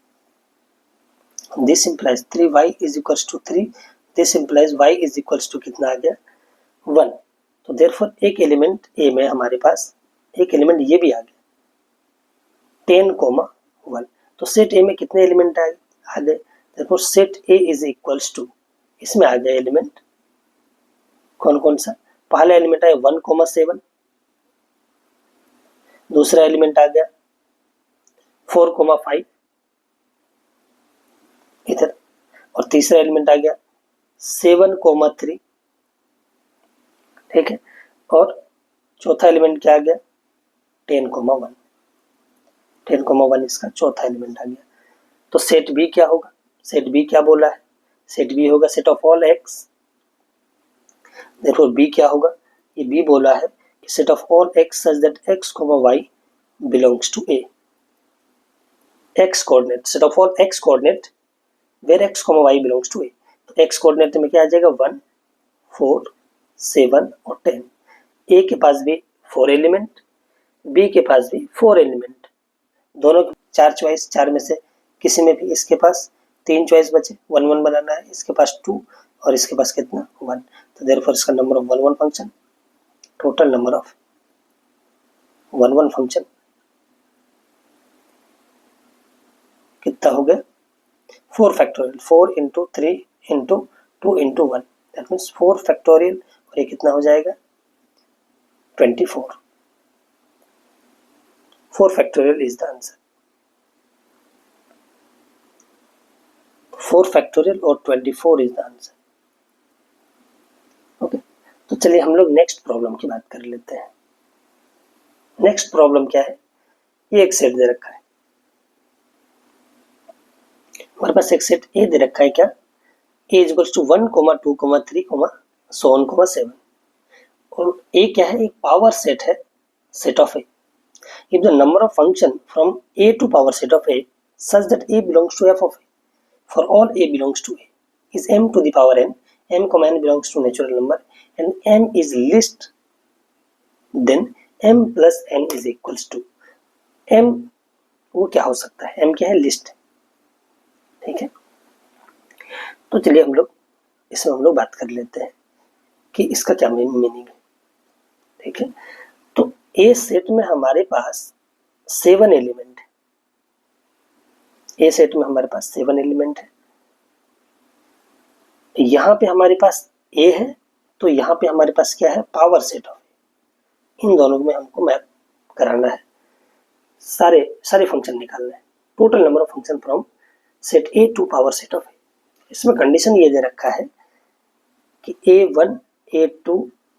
this implies 3y is equals to 3, this implies y is equals to कितना आ गया 1। तो देयरफॉर एक एलिमेंट a में हमारे पास एक एलिमेंट ये भी आ गया 10, 1, तो सेट a में कितने एलिमेंट आ गए, therefore set a is equals to, इसमें आ गया एलिमेंट कौन कौन सा, पहला एलिमेंट आया 1, 7, दूसरा एलिमेंट आ गया 4, 5 इधर, और तीसरा एलिमेंट आ गया 7, 3, ठीक है, और चौथा एलिमेंट क्या आ गया 10, 1, 10, 1 इसका चौथा एलिमेंट आ गया। तो सेट बी क्या होगा, सेट बी क्या बोला है, सेट बी होगा सेट ऑफ ऑल एक्स, देखो बी क्या होगा, ये बी बोला है कि set of all x such that x, y belongs to A, x coordinate, set of all x coordinate where x, y belongs to A, तो x coordinate में क्या आ जाएगा 1, 4, 7 और 10, ए के पास भी 4 एलिमेंट, बी के पास भी 4 एलिमेंट, दोनों 4 चॉइस, 4 में से किसी में भी, इसके पास 3 चॉइस बचे, 1, 1 बनाना है, इसके पास 2 और इसके पास कितना 1, तो देयरफॉर इसका number of 1, 1 function, total number of 1, 1 function कितना हो गया 4 factorial, 4 into 3 into 2 into 1, that means 4 factorial, और ये कितना हो जाएगा 24, 4 factorial is the answer, 4 factorial और 24 इज द आंसर। ओके, तो चलिए हम लोग नेक्स्ट प्रॉब्लम की बात कर लेते हैं। नेक्स्ट प्रॉब्लम क्या है, ये एक सेट दे रखा है, हमारे पास एक सेट ए दे रखा है, क्या ए is equals to 1, 2, 3, so on, 7, और ए क्या है, एक पावर सेट है, set of A, if the number of function from a to power set of a such that a belongs to f of a, for all a belongs to a is m to the power n, m, n belongs to natural number and n is least, then m plus n is equals to m, वो क्या हो सकता है, m क्या है list, ठीक है। तो चलिए हम लोग इसमें हम लोग बात कर लेते हैं कि इसका क्या मीनिंग है, ठीक है। तो ए सेट में हमारे पास 7 एलिमेंट है, ए सेट में हमारे पास 7 एलिमेंट है, यहाँ पे हमारे पास ए है, तो यहाँ पे हमारे पास क्या है पावर सेट ऑफ, इन दोनों में हमको मैप कराना है, सारे फंक्शन निकालना है, total number of function from set A to power set of A. इसमें कंडीशन ये दे रखा है कि A1, A2,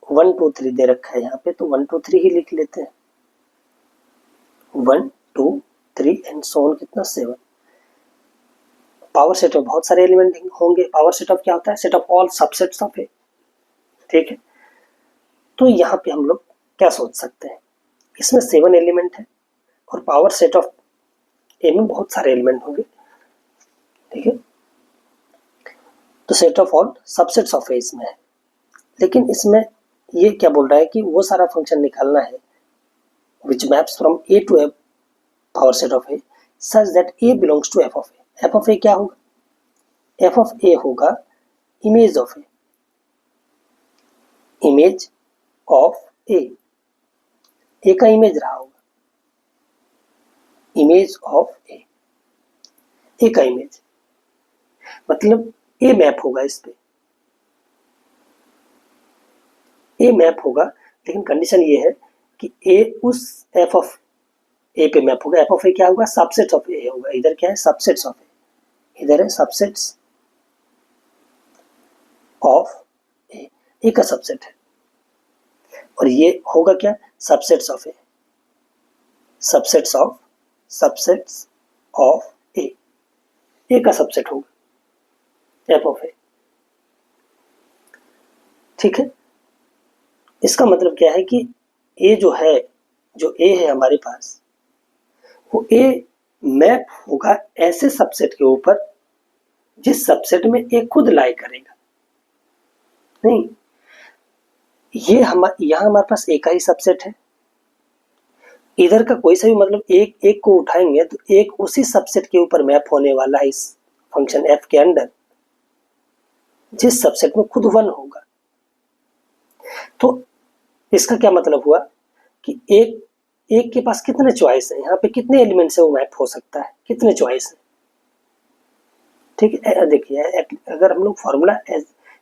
1, 2, 3 दे रखा है यहाँ पे, तो 1, 2, 3 ही लिख लेते हैं, 1, 2, 3 एंड सो ऑन कितना 7। पावर सेट ऑफ बहुत सारे एलिमेंट होंगे, पावर सेट ऑफ क्या होता है, set of all subsets of A, ठीक है। तो यहाँ पे हम लोग क्या सोच सकते हैं, इसमें 7 एलिमेंट है और पावर सेट ऑफ ए में बहुत सारे एलिमेंट होंगे, ठीक है। तो set of all subsets of A इसमें है, लेकिन इसमें ये क्या बोल रहा है कि वो सारा फंक्शन निकालना है which maps from A to A power set of A such that A belongs to F of A. F of A क्या होगा, एफ ऑफ ए होगा image of A, image of A का image रहा होगा, image of A का image, मतलब ए map होगा इस पे, ए मैप होगा, लेकिन कंडीशन ये है कि ए उस एफ ऑफ ए पे मैप होगा। एफ ऑफ ए क्या होगा, सबसेट ऑफ ए होगा। इधर क्या है, सबसेट्स ऑफ ए, इधर है सबसेट्स ऑफ ए का सबसेट है, और ये होगा क्या, सबसेट्स ऑफ ए का सबसेट होगा एफ ऑफ ए। ठीक है, इसका मतलब क्या है कि ए जो ए है हमारे पास, वो ए मैप होगा ऐसे सबसेट के ऊपर जिस सबसेट में ए खुद लाई करेगा। नहीं, ये यहाँ हमारे पास ए का ही सबसेट है, इधर का कोई सा भी मतलब एक को उठाएंगे तो एक उसी सबसेट के ऊपर मैप होने वाला है इस फंक्शन एफ के अंदर, जिस सबसेट में खुद 1 होगा। तो इसका क्या मतलब हुआ कि एक के पास कितने चॉइस है, यहाँ पे कितने एलिमेंट से वो मैप हो सकता है, कितने चॉइस है। ठीक है, देखिए अगर हम लोग फॉर्मूला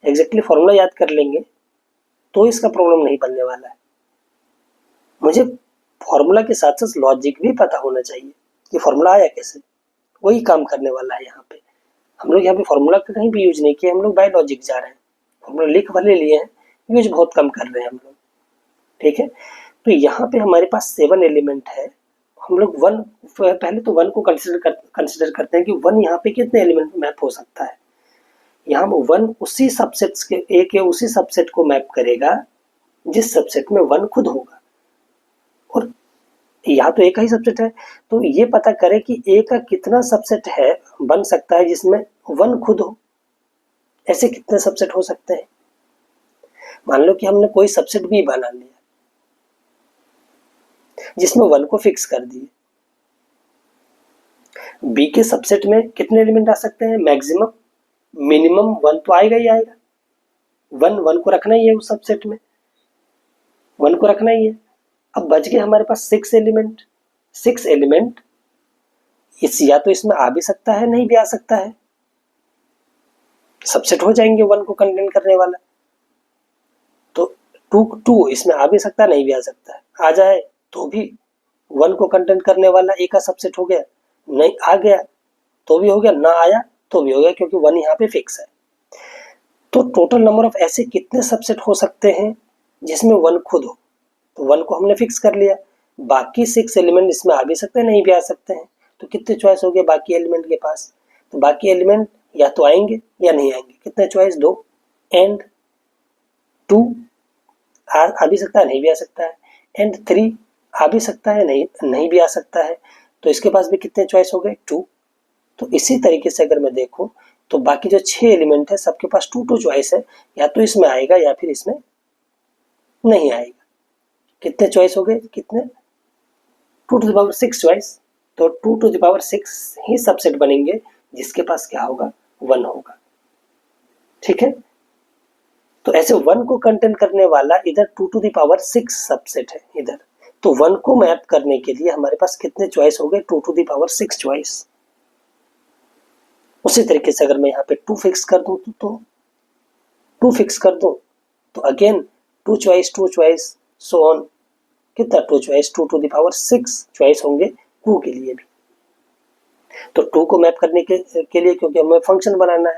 एग्जैक्टली फॉर्मूला याद कर लेंगे तो इसका प्रॉब्लम नहीं बनने वाला है। मुझे फॉर्मूला के साथ साथ लॉजिक भी पता होना चाहिए कि फॉर्मूला आया कैसे, वही काम करने वाला है। यहाँ पे हम लोग यहाँ पे फॉर्मूला का कहीं भी यूज नहीं किया, हम लोग बाय लॉजिक जा रहे हैं। फॉर्मूला लिख भले लिए हैं, यूज बहुत कम कर रहे हैं हम लोग। ठीक है, तो यहाँ पे हमारे पास 7 एलिमेंट है। हम लोग पहले तो 1 को कंसिडर करते हैं कि 1 यहाँ पे कितने एलिमेंट मैप हो सकता है। यहाँ 1 उसी सबसेट्स के ए के उसी सबसेट को मैप करेगा जिस सबसेट में 1 खुद होगा, और यहाँ तो ए का ही सबसेट है, तो ये पता करें कि ए का कितना सबसेट है बन सकता है जिसमें 1 खुद हो। ऐसे कितने सबसेट हो सकते हैं। मान लो कि हमने कोई सबसेट भी बना लिया जिसमें 1 को फिक्स कर दिए। बी के सबसेट में कितने एलिमेंट आ सकते हैं, मैक्सिमम मिनिमम 1 तो आएगा ही आएगा। 1 को रखना ही है उस सबसेट में, 1 को रखना ही है। अब बच गए हमारे पास 6 एलिमेंट। 6 एलिमेंट या तो इसमें आ भी सकता है, नहीं भी आ सकता है, सबसेट हो जाएंगे 1 को कंटेन करने वाला। तो 2 इसमें आ भी सकता है, नहीं भी आ सकता है। आ जाए तो भी 1 को कंटेन करने वाला ए का सबसेट हो गया, नहीं आ गया तो भी हो गया, ना आया तो भी हो गया, क्योंकि 1 यहाँ पे फिक्स है। तो टोटल नंबर ऑफ ऐसे कितने सबसेट हो सकते हैं जिसमें 1 खुद हो, तो 1 को हमने फिक्स कर लिया। बाकी 6 एलिमेंट इसमें आ भी सकते हैं, नहीं भी आ सकते हैं। तो कितने चॉइस हो गए बाकी एलिमेंट के पास, तो बाकी एलिमेंट या तो आएंगे या नहीं आएंगे। कितने चॉइस, 2 एंड 2 आ भी सकता है, नहीं भी आ सकता है, एंड 3 आ भी सकता है, नहीं भी आ सकता है। तो इसके पास भी कितने चॉइस हो गए, 2। तो इसी तरीके से अगर मैं देखूं तो बाकी जो 6 एलिमेंट है सबके पास 2 चॉइस है, या तो इसमें आएगा या फिर इसमें नहीं आएगा। कितने चॉइस हो गए, कितने, 2 to the power 6 चॉइस। तो 2 to the power 6 he subset बनेंगे जिसके पास क्या होगा, 1 होगा। ठीक है, तो ऐसे 1 को कंटेन करने वाला इधर 2 to the power 6 सबसेट है इधर। तो 1 को मैप करने के लिए हमारे पास कितने चॉइस हो गए, 2 to the power 6 चॉइस। उसी तरीके से अगर मैं यहाँ पे 2 फिक्स कर दूं तो 2 फिक्स कर दूं तो अगेन 2 चॉइस सो ऑन, कितना 2 choice, 2 to the power 6 choice होंगे 2 के लिए भी। तो 2 को मैप करने के लिए, क्योंकि हमें फंक्शन बनाना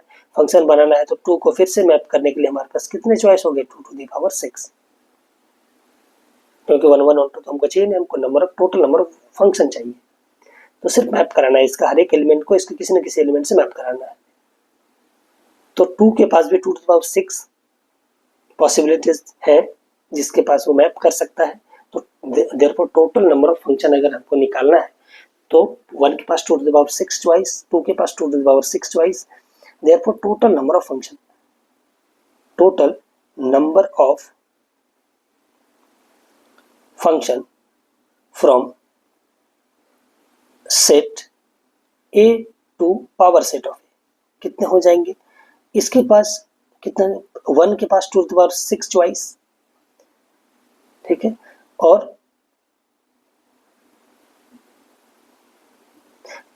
है, तो 2 को फिर से मैप करने के लिए हमारे पास कितने चॉइस हो गए, 2 to the power 6। क्योंकि 1 1 और 2 तो हमको चाहिए नहीं, हमको टोटल नंबर ऑफ फंक्शन चाहिए। तो सिर्फ मैप कराना है इसका, हर एक एलिमेंट को इसके किसी न किसी एलिमेंट से मैप कराना है। तो 2 के पास भी 2 to the power 6 पॉसिबिलिटीज है जिसके पास वो मैप कर सकता है। तो therefore total number of function अगर हमको निकालना है तो 1 के पास 2 to the power 6 चॉइस, 2 के पास 2 to the power 6 choice. Therefore total number of function, total number of function from set A to power set of A कितने हो जाएंगे। इसके पास कितना, 1 के पास 2 to the power 6 चॉइस, ठीक है। और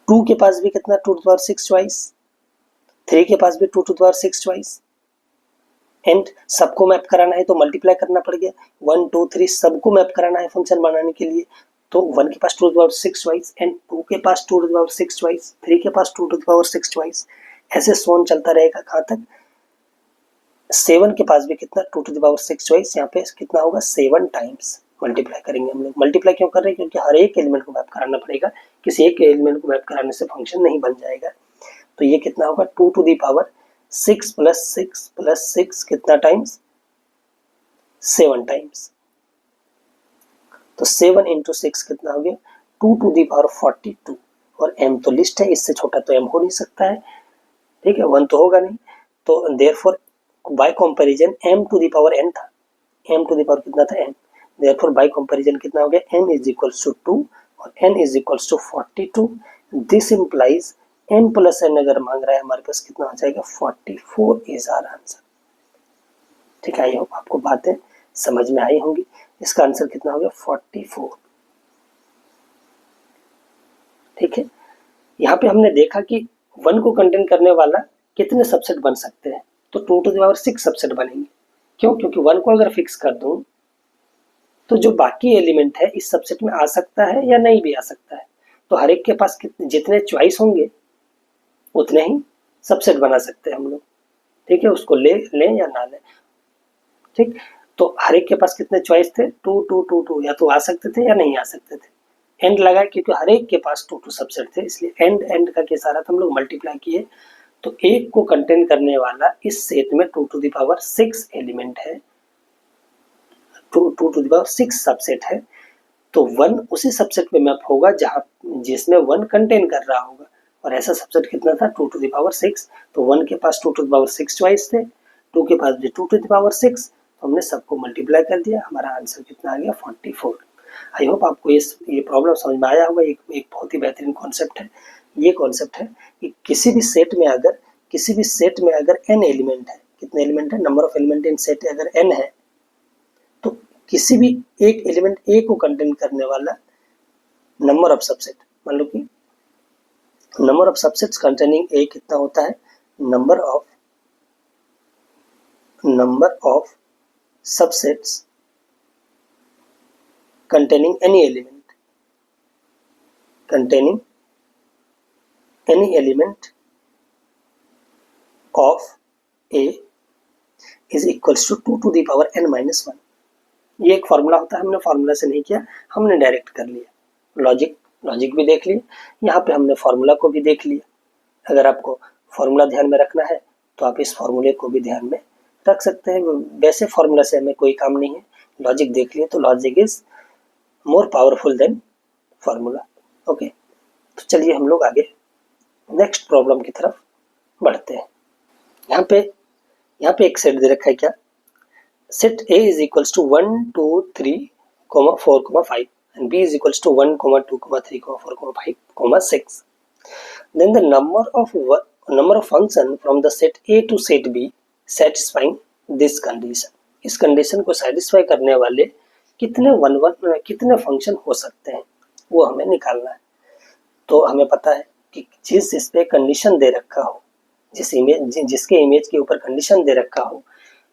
2 के पास भी कितना 2 to the power 6 ट्वाइस, 3 के पास भी 2 to the power 6 twice, and सबको मैप कराना है तो मल्टीप्लाई करना पड़ गया, 1 2 3 सबको मैप कराना है फंक्शन बनाने के लिए, तो 1 के पास 2 to the power 6 twice and 2 के पास 2 to the power 6 ट्वाइस, 3 के पास 2 to the power 6 ट्वाइस, ऐसे सोन चलता रहेगा कहाँ तक, 7 के पास भी कितना 2 to the power 6 ट्वाइस, यहाँ पे कितना होगा 7 टाइम्स मल्टीप्लाई करेंगे हम लोग। मल्टीप्लाई क्यों कर रहे हैं, क्योंकि हर एक एलिमेंट को मैप कराना पड़ेगा, किसी एक एलिमेंट को मैप कराने से फंक्शन नहीं बन जाएगा। तो ये कितना होगा 2 to the power 6 plus 6 plus 6 कितना टाइम्स 7 टाइम्स, तो 7 इंटू 6 कितना हो गया 2 to the power 42, और m तो लिस्ट है, इससे छोटा तो m हो नहीं सकता है, ठीक है, 1 तो होगा नहीं, तो therefore by comparison m to the power n था, m to the power कितना था n, देयरफॉर बाय कंपैरिजन कितना हो गया n इज इक्वल्स टू 2 और n is equals to 42, this implies n plus n अगर मांग रहा है हमारे पास कितना हो जाएगा 44 इज आवर आंसर। ठीक है, आई होप आपको बातें समझ में आई होंगी। इसका आंसर कितना हो गया 44। ठीक है, यहाँ पे हमने देखा कि 1 को कंटेन करने वाला कितने सबसेट बन सकते हैं, तो 2 to the power 6 सबसेट बनेंगे। क्यों, क्योंकि 1 को अगर फिक्स कर दूं तो जो बाकी एलिमेंट है इस सबसेट में आ सकता है या नहीं भी आ सकता है, तो हर एक के पास जितने चॉइस होंगे उतने ही सबसेट बना सकते हैं हम लोग। ठीक है, उसको लें या ना लें। ठीक, तो हर एक के पास कितने चॉइस थे 2 2 2 2, या तो आ सकते थे या नहीं आ सकते थे। एंड लगा क्योंकि हर एक के पास 2 2 सबसेट थे, इसलिए एंड का केस आ रहा था, हम लोग मल्टीप्लाई किए, तो एक को कंटेन करने वाला इस सेट में 2 to the power 6 एलिमेंट है, 2 to the power 6 सबसेट है, तो 1 उसी सबसेट में मैप होगा जहां जिसमें 1 कंटेन कर रहा होगा, और ऐसा सबसेट कितना था 2 to the power 6, तो 1 के पास 2 to the power 6 चॉइस थे, 2 के पास भी 2 to the power 6, तो हमने सबको मल्टीप्लाई कर दिया, हमारा आंसर कितना आ गया 44। आई होप आपको ये प्रॉब्लम समझ में आया होगा। एक बहुत ही बेहतरीन कॉन्सेप्ट है। ये कॉन्सेप्ट है कि किसी भी सेट में अगर n एलिमेंट है, कितने एलिमेंट है, number of element in set अगर n है, तो किसी भी एक एलिमेंट a को कंटेन करने वाला नंबर ऑफ सबसेट, मान लो कि number of subsets containing a कितना होता है, number of subsets containing any element of A is equals to 2 to the power n minus 1। ये एक फॉर्मूला होता है, हमने फॉर्मूला से नहीं किया, हमने डायरेक्ट कर लिया। लॉजिक भी देख लिए, यहाँ पे हमने फॉर्मूला को भी देख लिया। अगर आपको फॉर्मूला ध्यान में रखना है तो आप इस फॉर्मूले को भी ध्यान में रख सकते हैं, वैसे फॉर्मूला से हमें कोई काम नहीं है, लॉजिक देख लिए तो logic is more powerful than formula. Okay, तो चलिए हम लोग आगे नेक्स्ट प्रॉब्लम की तरफ बढ़ते हैं। यहाँ पे एक सेट दे रखा है, क्या set A is equals to 1 2 3 4 5 and B is equals to 1 2 3 4 5 6, then the number of function from the set A to set B satisfying this condition। इस कंडीशन को सेटिस्फाई करने वाले कितने फंक्शन हो सकते हैं वो हमें निकालना है। तो हमें पता है कि जिस इस पे कंडीशन दे रखा हो, जिसके इमेज के ऊपर कंडीशन दे रखा हो,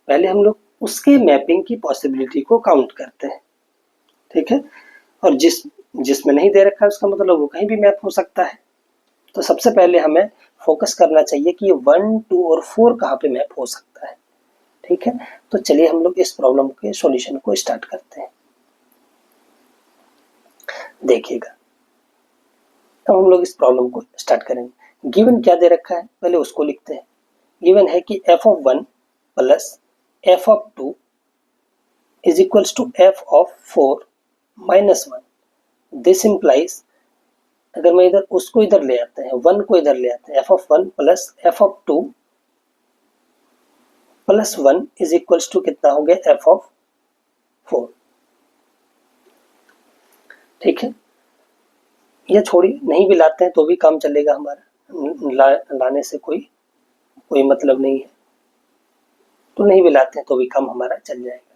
पहले हम लोग उसके मैपिंग की पॉसिबिलिटी को काउंट करते हैं। ठीक है, और जिसमें नहीं दे रखा है उसका मतलब वो कहीं भी मैप हो सकता है। तो सबसे पहले हमें फोकस करना चाहिए कि 1 2 और 4 कहाँ पे मैप हो सकता है। ठीक है, तो चलिए हम लोग इस प्रॉब्लम के सॉल्यूशन को स्टार्ट करते हैं। देखिएगा, अब हम लोग इस प्रॉब्लम को स्टार्ट करेंगे। गिवन क्या दे रखा है पहले उसको लिखते हैं। गिवन है कि f(1) plus f(2) is equals to f(4) minus 1। This implies, अगर मैं इधर उसको इधर ले आते हैं, 1 को इधर ले आते हैं, f(1) plus f(2) plus 1 is equals to कितना हो गया f(4)। ठीक है, ये छोड़ी नहीं भी लाते हैं तो भी काम चलेगा हमारा, लाने से कोई मतलब नहीं है, तो नहीं भी लाते हैं तो भी काम हमारा चल जाएगा।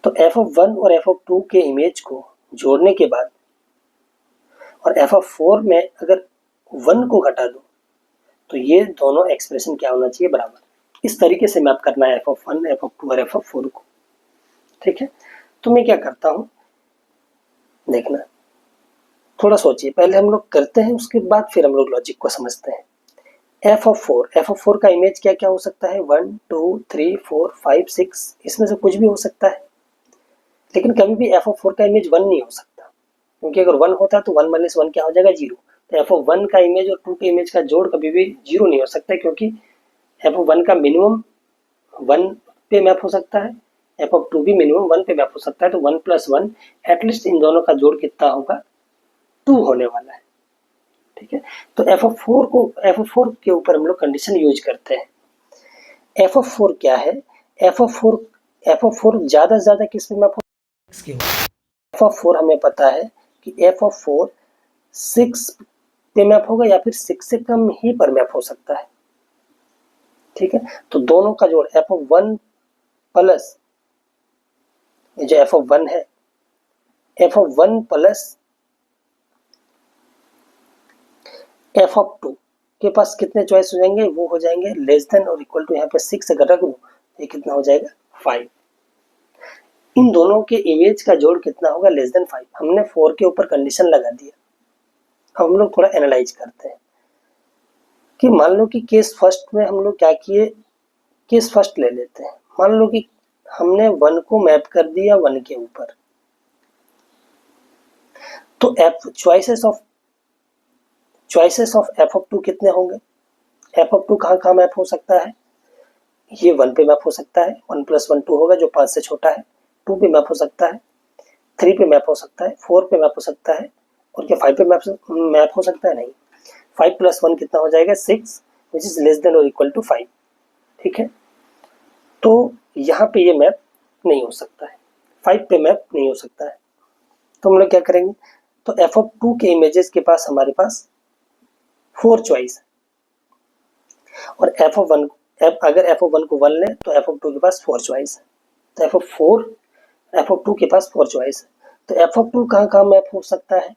तो f(1) और f(2) के इमेज को जोड़ने के बाद और f(4) में अगर 1 को घटा दो तो ये दोनों एक्सप्रेशन क्या होना चाहिए, बराबर। इस तरीके से मैप करना है f(1), f(2) और f(4) को। ठीक है, तो मैं क्या करता हूं, देखना, थोड़ा सोचिए, पहले हम लोग करते हैं, उसके बाद फिर हम लोग लॉजिक को समझते हैं। f(4) का इमेज क्या क्या हो सकता है, 1 2 3 4 5 6, इसमें से कुछ भी हो सकता है। लेकिन कभी भी f(4) का इमेज 1 नहीं हो सकता, क्योंकि अगर 1 होता तो 1 - 1 क्या हो जाएगा, 0। तो f(1) का इमेज और 2 के इमेज का जोड़ कभी भी 0 नहीं हो सकता, क्योंकि f(1) का मिनिमम 1 पे मैप हो सकता है, f(2) भी मिनिमम 1 पे मैप हो सकता है। तो 1 + 1 एटलीस्ट इन दोनों का जोड़ कितना होगा, 2 होने वाला है। ठीक है, तो f(4) के ऊपर हम लोग कंडीशन यूज करते हैं। f(4) क्या है, f(4) ज्यादा से ज्यादा किस पे मैप हो, f(4) हमें पता है कि f(4) 6 पे मैप होगा या फिर 6 से कम ही पर मैप हो सकता है। ठीक है, तो दोनों का जोड़ f(1) प्लस ये जो f(1) है, f(1) प्लस f(2) के पास कितने चॉइस हो जाएंगे, वो हो जाएंगे लेस देन और इक्वल टू, यहाँ पे 6 अगर रख दो तो ये कितना हो जाएगा, 5। इन दोनों के इमेज का जोड़ कितना होगा, लेस देन 5। हमने 4 के ऊपर कंडीशन लगा दिया। हम लोग थोड़ा एनालाइज करते हैं कि मान लो कि केस फर्स्ट में हम लोग क्या किए, केस फर्स्ट ले लेते हैं। मान लो कि हमने 1 को मैप कर दिया 1 के ऊपर, तो चॉइसेस ऑफ f(2) कितने होंगे, f(2) कहाँ मैप हो सकता है, ये 1 पे मैप हो सकता है, 1 + 1 2 होगा जो 5 से छोटा है, 2 पे मैप हो सकता है, 3 पे मैप हो सकता है, 4 पे मैप हो सकता है, और क्या 5 पे मैप हो सकता है, नहीं। 5 + 1 कितना हो जाएगा, 6, विच इज लेस देन और इक्वल टू 5। ठीक है, तो यहाँ पे ये मैप नहीं हो सकता है, 5 पे मैप नहीं हो सकता है। तो हम लोग क्या करेंगे, तो f(2) के इमेजेस के पास हमारे पास 4 चॉइस है, और अगर f(1) को 1 ले तो f(2) के पास 4 चॉइस है। तो f(2) के पास 4 चॉइस है। तो f(2) कहाँ मैप हो सकता है,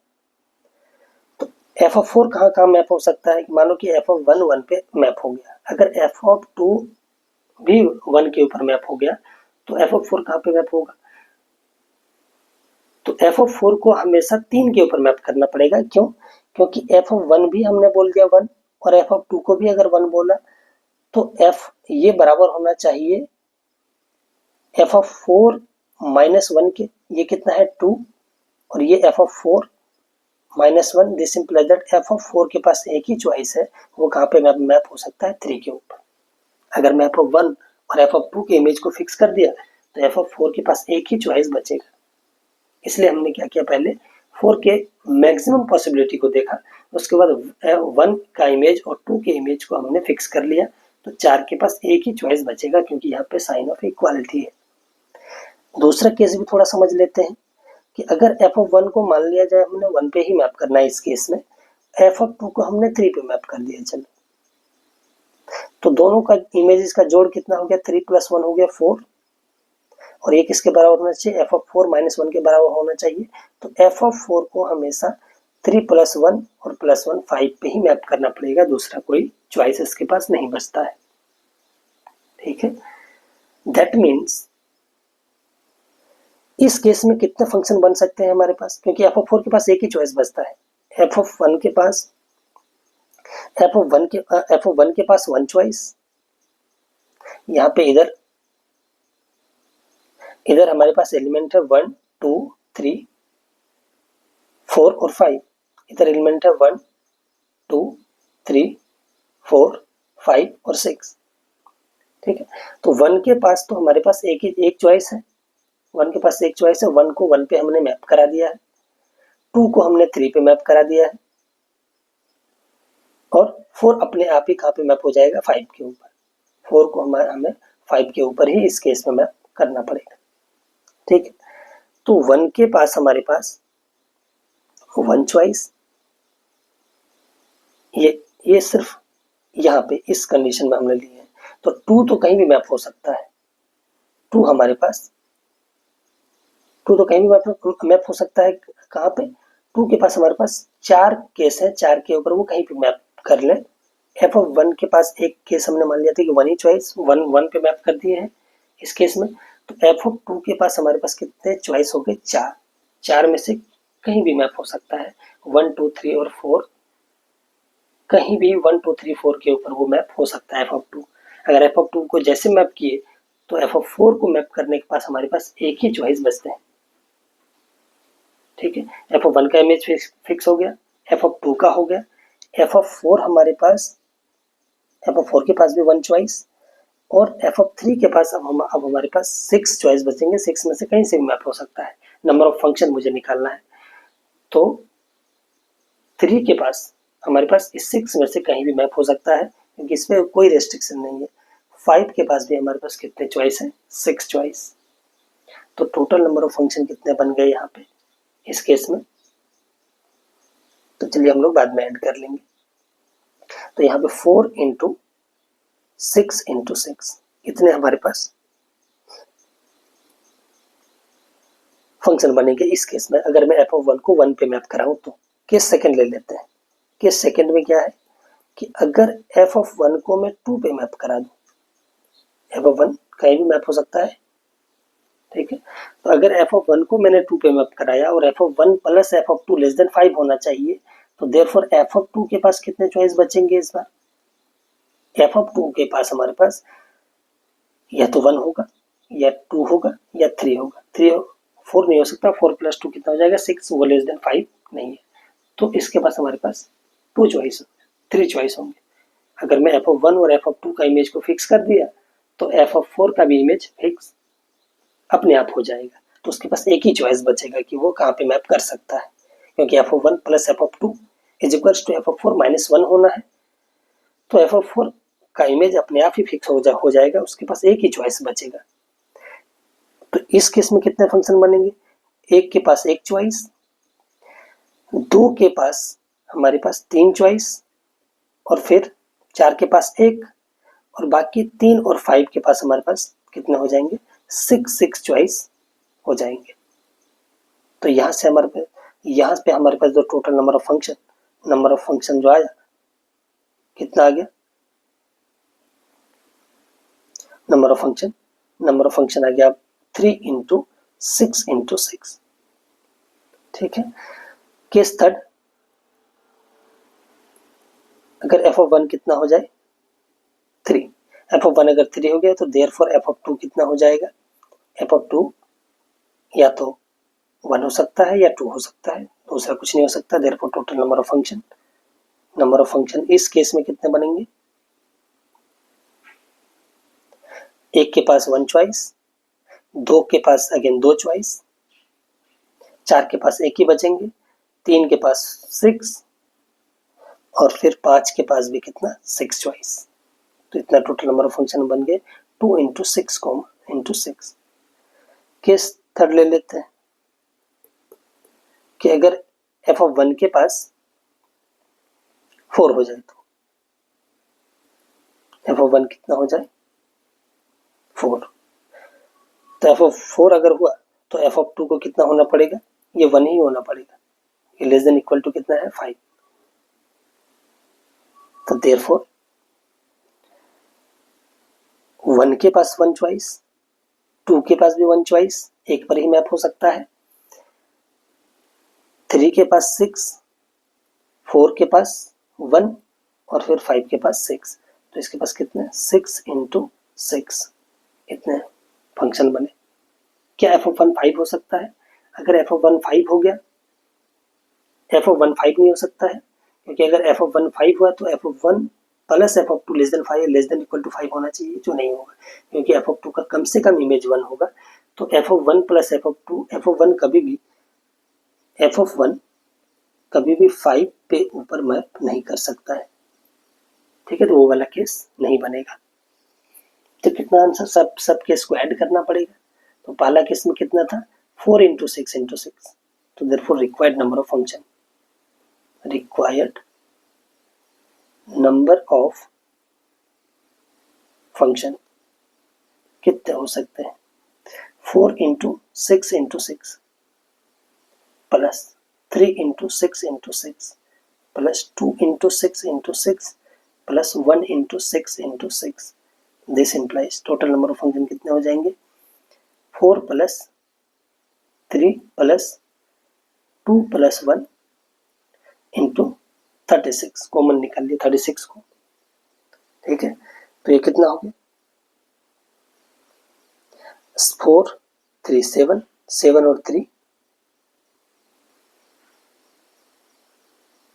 तो f(4) कहाँ मैप हो सकता है, मान लो कि f(1) 1 पे मैप हो गया, अगर f(2) भी 1 के ऊपर मैप हो गया तो f(4) कहाँ पे मैप होगा, तो f(4) को हमेशा 3 के ऊपर मैप करना पड़ेगा। क्यों, क्योंकि f(1) भी हमने बोल दिया 1 और f(2) को भी अगर 1 बोला तो f ये बराबर होना चाहिए f(4) - 1 के, ये कितना है 2, और ये f(4) - 1, this implies that f(4) के पास एक ही चॉइस है, वो कहाँ पे मैप हो सकता है, 3 के ऊपर। अगर मैं f(1) और f(2) के इमेज को फिक्स कर दिया तो f(4) के पास एक ही चॉइस बचेगा। इसलिए हमने क्या किया, पहले 4 के मैक्सिमम पॉसिबिलिटी को देखा, उसके बाद 1 का इमेज और 2 के इमेज को हमने फिक्स कर लिया, तो 4 के पास एक ही चॉइस बचेगा, क्योंकि यहाँ पे साइन ऑफ इक्वालिटी है। दूसरा केस भी थोड़ा समझ लेते हैं कि अगर f(1) को मान लिया जाए हमने 1 पे ही मैप करना है, इस केस में f(2) को हमने 3 पे मैप कर दिया, चलो, तो दोनों का इमेजेस का जोड़ कितना हो गया, 3 + 1 हो गया 4, और ये किसके बराबर होना चाहिए, f(4) - 1 के बराबर होना चाहिए। तो f(4) को हमेशा 3 + 1 और +1 5 पे ही मैप करना पड़ेगा, दूसरा कोई चॉइस इसके पास नहीं बचता है। ठीक है, दैट मीन्स इस केस में कितने फंक्शन बन सकते हैं हमारे पास, क्योंकि f(4) के पास एक ही चॉइस बचता है, f(1) के पास 1 चॉइस, यहाँ पे इधर हमारे पास एलिमेंट है 1 2 3 4 और 5, इधर एलिमेंट है 1 2 3 4 5 और 6। ठीक है, तो 1 के पास तो हमारे पास एक चॉइस है, 1 के पास एक चॉइस है, 1 को 1 पे हमने मैप करा दिया है, 2 को हमने 3 पे मैप करा दिया है, और 4 अपने आप ही कहाँ पे मैप हो जाएगा, 5 के ऊपर। 4 को हमें 5 के ऊपर ही इस केस में मैप करना पड़ेगा। ठीक है, तो 1 के पास हमारे पास 1 चॉइस, ये सिर्फ यहाँ पे इस कंडीशन में हमने ली है। तो 2 तो कहीं भी मैप हो सकता है, 2 हमारे पास टू तो कहीं भी मैप हो सकता है, कहाँ पे, टू के पास हमारे पास 4 केस है, 4 के ऊपर वो कहीं पे मैप कर ले। एफ ऑफ 1 के पास एक केस हमने मान लिया था कि 1 ही चॉइस, 1 पे मैप कर दिए हैं इस केस में। तो एफ ऑफ 2 के पास हमारे पास कितने चॉइस हो गए, 4, 4 में से कहीं भी मैप हो सकता है, 1 2 3 और 4, कहीं भी 1 2 3 4 के ऊपर वो मैप हो सकता है एफ ऑफ 2। अगर एफ ऑफ 2 को जैसे मैप किए तो एफ ऑफ 4 को मैप करने के पास हमारे पास एक ही चॉइस बचते हैं, ठीक है। एफ ऑफ 1 का इमेज फिक्स हो गया, एफ ऑफ 2 का हो गया, एफ ऑफ 4 हमारे पास, एफ ऑफ 4 के पास भी 1 चॉइस, और एफ ऑफ 3 के पास अब हमारे पास 6 चॉइस बचेंगे, 6 में से कहीं से भी मैप हो सकता है। नंबर ऑफ फंक्शन मुझे निकालना है, तो 3 के पास हमारे पास इस 6 में से कहीं भी मैप हो सकता है क्योंकि इसमें कोई रेस्ट्रिक्शन नहीं है। 5 के पास भी हमारे पास कितने चॉइस है, 6 चॉइस। तो टोटल नंबर ऑफ फंक्शन कितने बन गए यहाँ पे इस केस में, तो चलिए हम लोग बाद में ऐड कर लेंगे। तो यहाँ पे 4 इंटू 6 इंटू 6 इतने हमारे पास फंक्शन बनेंगे इस केस में। अगर मैं एफ ऑफ 1 को 1 पे मैप कराऊं तो केस सेकंड ले लेते हैं। केस सेकंड में क्या है कि अगर एफ ऑफ 1 को मैं 2 पे मैप करा दूं, एफ ऑफ 1 कहीं भी मैप हो सकता है, ठीक है। तो अगर एफ ऑफ 1 को मैंने 2 पे मैप कराया और F of 1 plus f of 2 less than 5 होना चाहिए, तो देयरफॉर एफ ऑफ 2 के पास कितने चॉइस बचेंगे इस बार, एफ ऑफ 2 के पास हमारे पास या तो 1 होगा या 2 होगा या 3 होगा, 4 नहीं हो सकता, 4 प्लस 2 कितना हो जाएगा 6, वो लेस देन 5 नहीं है। तो इसके पास हमारे पास 2 चॉइस, 3 चॉइस होंगे। अगर मैं एफ ऑफ 1 और एफ ऑफ 2 का इमेज को फिक्स कर दिया तो एफ ऑफ 4 का भी इमेज फिक्स अपने आप हो जाएगा। तो उसके पास एक ही चॉइस बचेगा कि वो कहाँ पे मैप कर सकता है, क्योंकि f of 1 plus f of 2 is equals to F of 4 minus 1 होना है। तो एफ ऑफ 4 का इमेज अपने आप ही फिक्स हो जाएगा, उसके पास एक ही चॉइस बचेगा। तो इस केस में कितने फंक्शन बनेंगे, एक के पास एक चॉइस, 2 के पास हमारे पास 3 चॉइस, और फिर 4 के पास एक, और बाकी 3 और 5 के पास हमारे पास कितने हो जाएंगे, 6 चॉइस हो जाएंगे। तो यहाँ से यहाँ पे हमारे पास जो टोटल नंबर ऑफ फंक्शन जो आया कितना आ गया, नंबर ऑफ फंक्शन आ गया 3 इंटू 6 इंटू 6, ठीक है। केस थर्ड, अगर एफ ऑफ 1 कितना हो जाए 3, एफ ऑफ 1 अगर 3 हो गया तो देयरफॉर एफ ऑफ 2 कितना हो जाएगा, एफ ऑफ 2 या तो 1 हो सकता है या 2 हो सकता है, दूसरा कुछ नहीं हो सकता। Therefore total number of function इस केस में कितने बनेंगे, एक के पास 1 चॉइस, 2 के पास अगेन 2 चॉइस, 4 के पास एक ही बचेंगे, 3 के पास 6, और फिर 5 के पास भी कितना 6 चॉइस। तो इतना टोटल नंबर ऑफ फंक्शन बन गए 2 इंटू 6 इंटू 6। केस थर्ड ले लेते हैं कि अगर एफ ऑफ 1 के पास 4 हो जाए तो एफ ऑफ 1 कितना हो जाए 4, तो एफ ऑफ 4 अगर हुआ तो एफ ऑफ 2 को कितना होना पड़ेगा, ये 1 ही होना पड़ेगा, ये लेस देन इक्वल टू कितना है 5। तो देयरफॉर 1 के पास 1 चॉइस, 2 के पास भी 1 चॉइस, एक पर ही मैप हो सकता है, 3 के पास 6, 4 के पास 1, और फिर 5 के पास 6। तो इसके पास कितने 6 इंटू 6 इतने फंक्शन बने। क्या एफ ऑफ 1 5 हो सकता है, अगर एफ ऑफ 1 5 हो गया, एफ ऑफ 1 5 नहीं हो सकता है, क्योंकि अगर एफ ऑफ 1 5 हुआ तो f of 1 plus f of 2 less than 5 less than equal to 5 होना चाहिए, जो नहीं होगा क्योंकि एफ ऑफ 2 का कम से कम इमेज 1 होगा। तो f of 1 plus f of 2, F of 1 कभी भी 5 पे ऊपर मैप नहीं कर सकता है, ठीक है। तो वो वाला केस नहीं बनेगा। तो कितना आंसर, सब केस को ऐड करना पड़ेगा। तो पहला केस में कितना था 4 इंटू 6 इंटू 6, तो therefore required number of function कितने हो सकते हैं, 4 into 6 plus 3 into 6 plus 2 into 6 plus 1 into 6 this implies total number of function कितने हो जाएंगे 4 plus 3 plus 2 plus 1 into 36 common निकाल लिया 36 को। ठीक है, तो ये कितना हो गया 4 3 7 7 और 3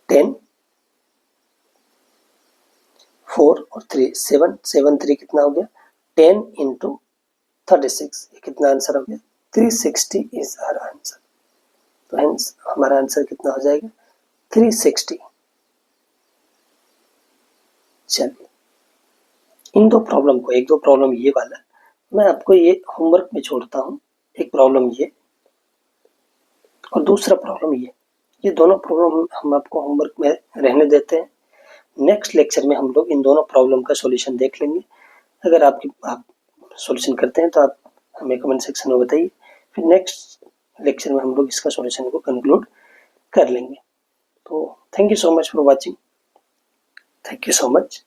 10 4 और 3 7 7 3 कितना हो गया 10 इंटू 36 ये कितना आंसर हो गया 360 इज आवर आंसर। तो हेंस हमारा आंसर कितना हो जाएगा 360। चलिए इन दो प्रॉब्लम को, एक दो प्रॉब्लम ये वाला मैं आपको ये होमवर्क में छोड़ता हूँ, एक प्रॉब्लम ये और दूसरा प्रॉब्लम ये दोनों प्रॉब्लम हम आपको होमवर्क में रहने देते हैं। नेक्स्ट लेक्चर में हम लोग इन दोनों प्रॉब्लम का सॉल्यूशन देख लेंगे। अगर आप सॉल्यूशन करते हैं तो आप हमें कमेंट सेक्शन में बताइए, फिर नेक्स्ट लेक्चर में हम लोग इसका सॉल्यूशन को कंक्लूड कर लेंगे। तो thank you so much for watching, thank you so much.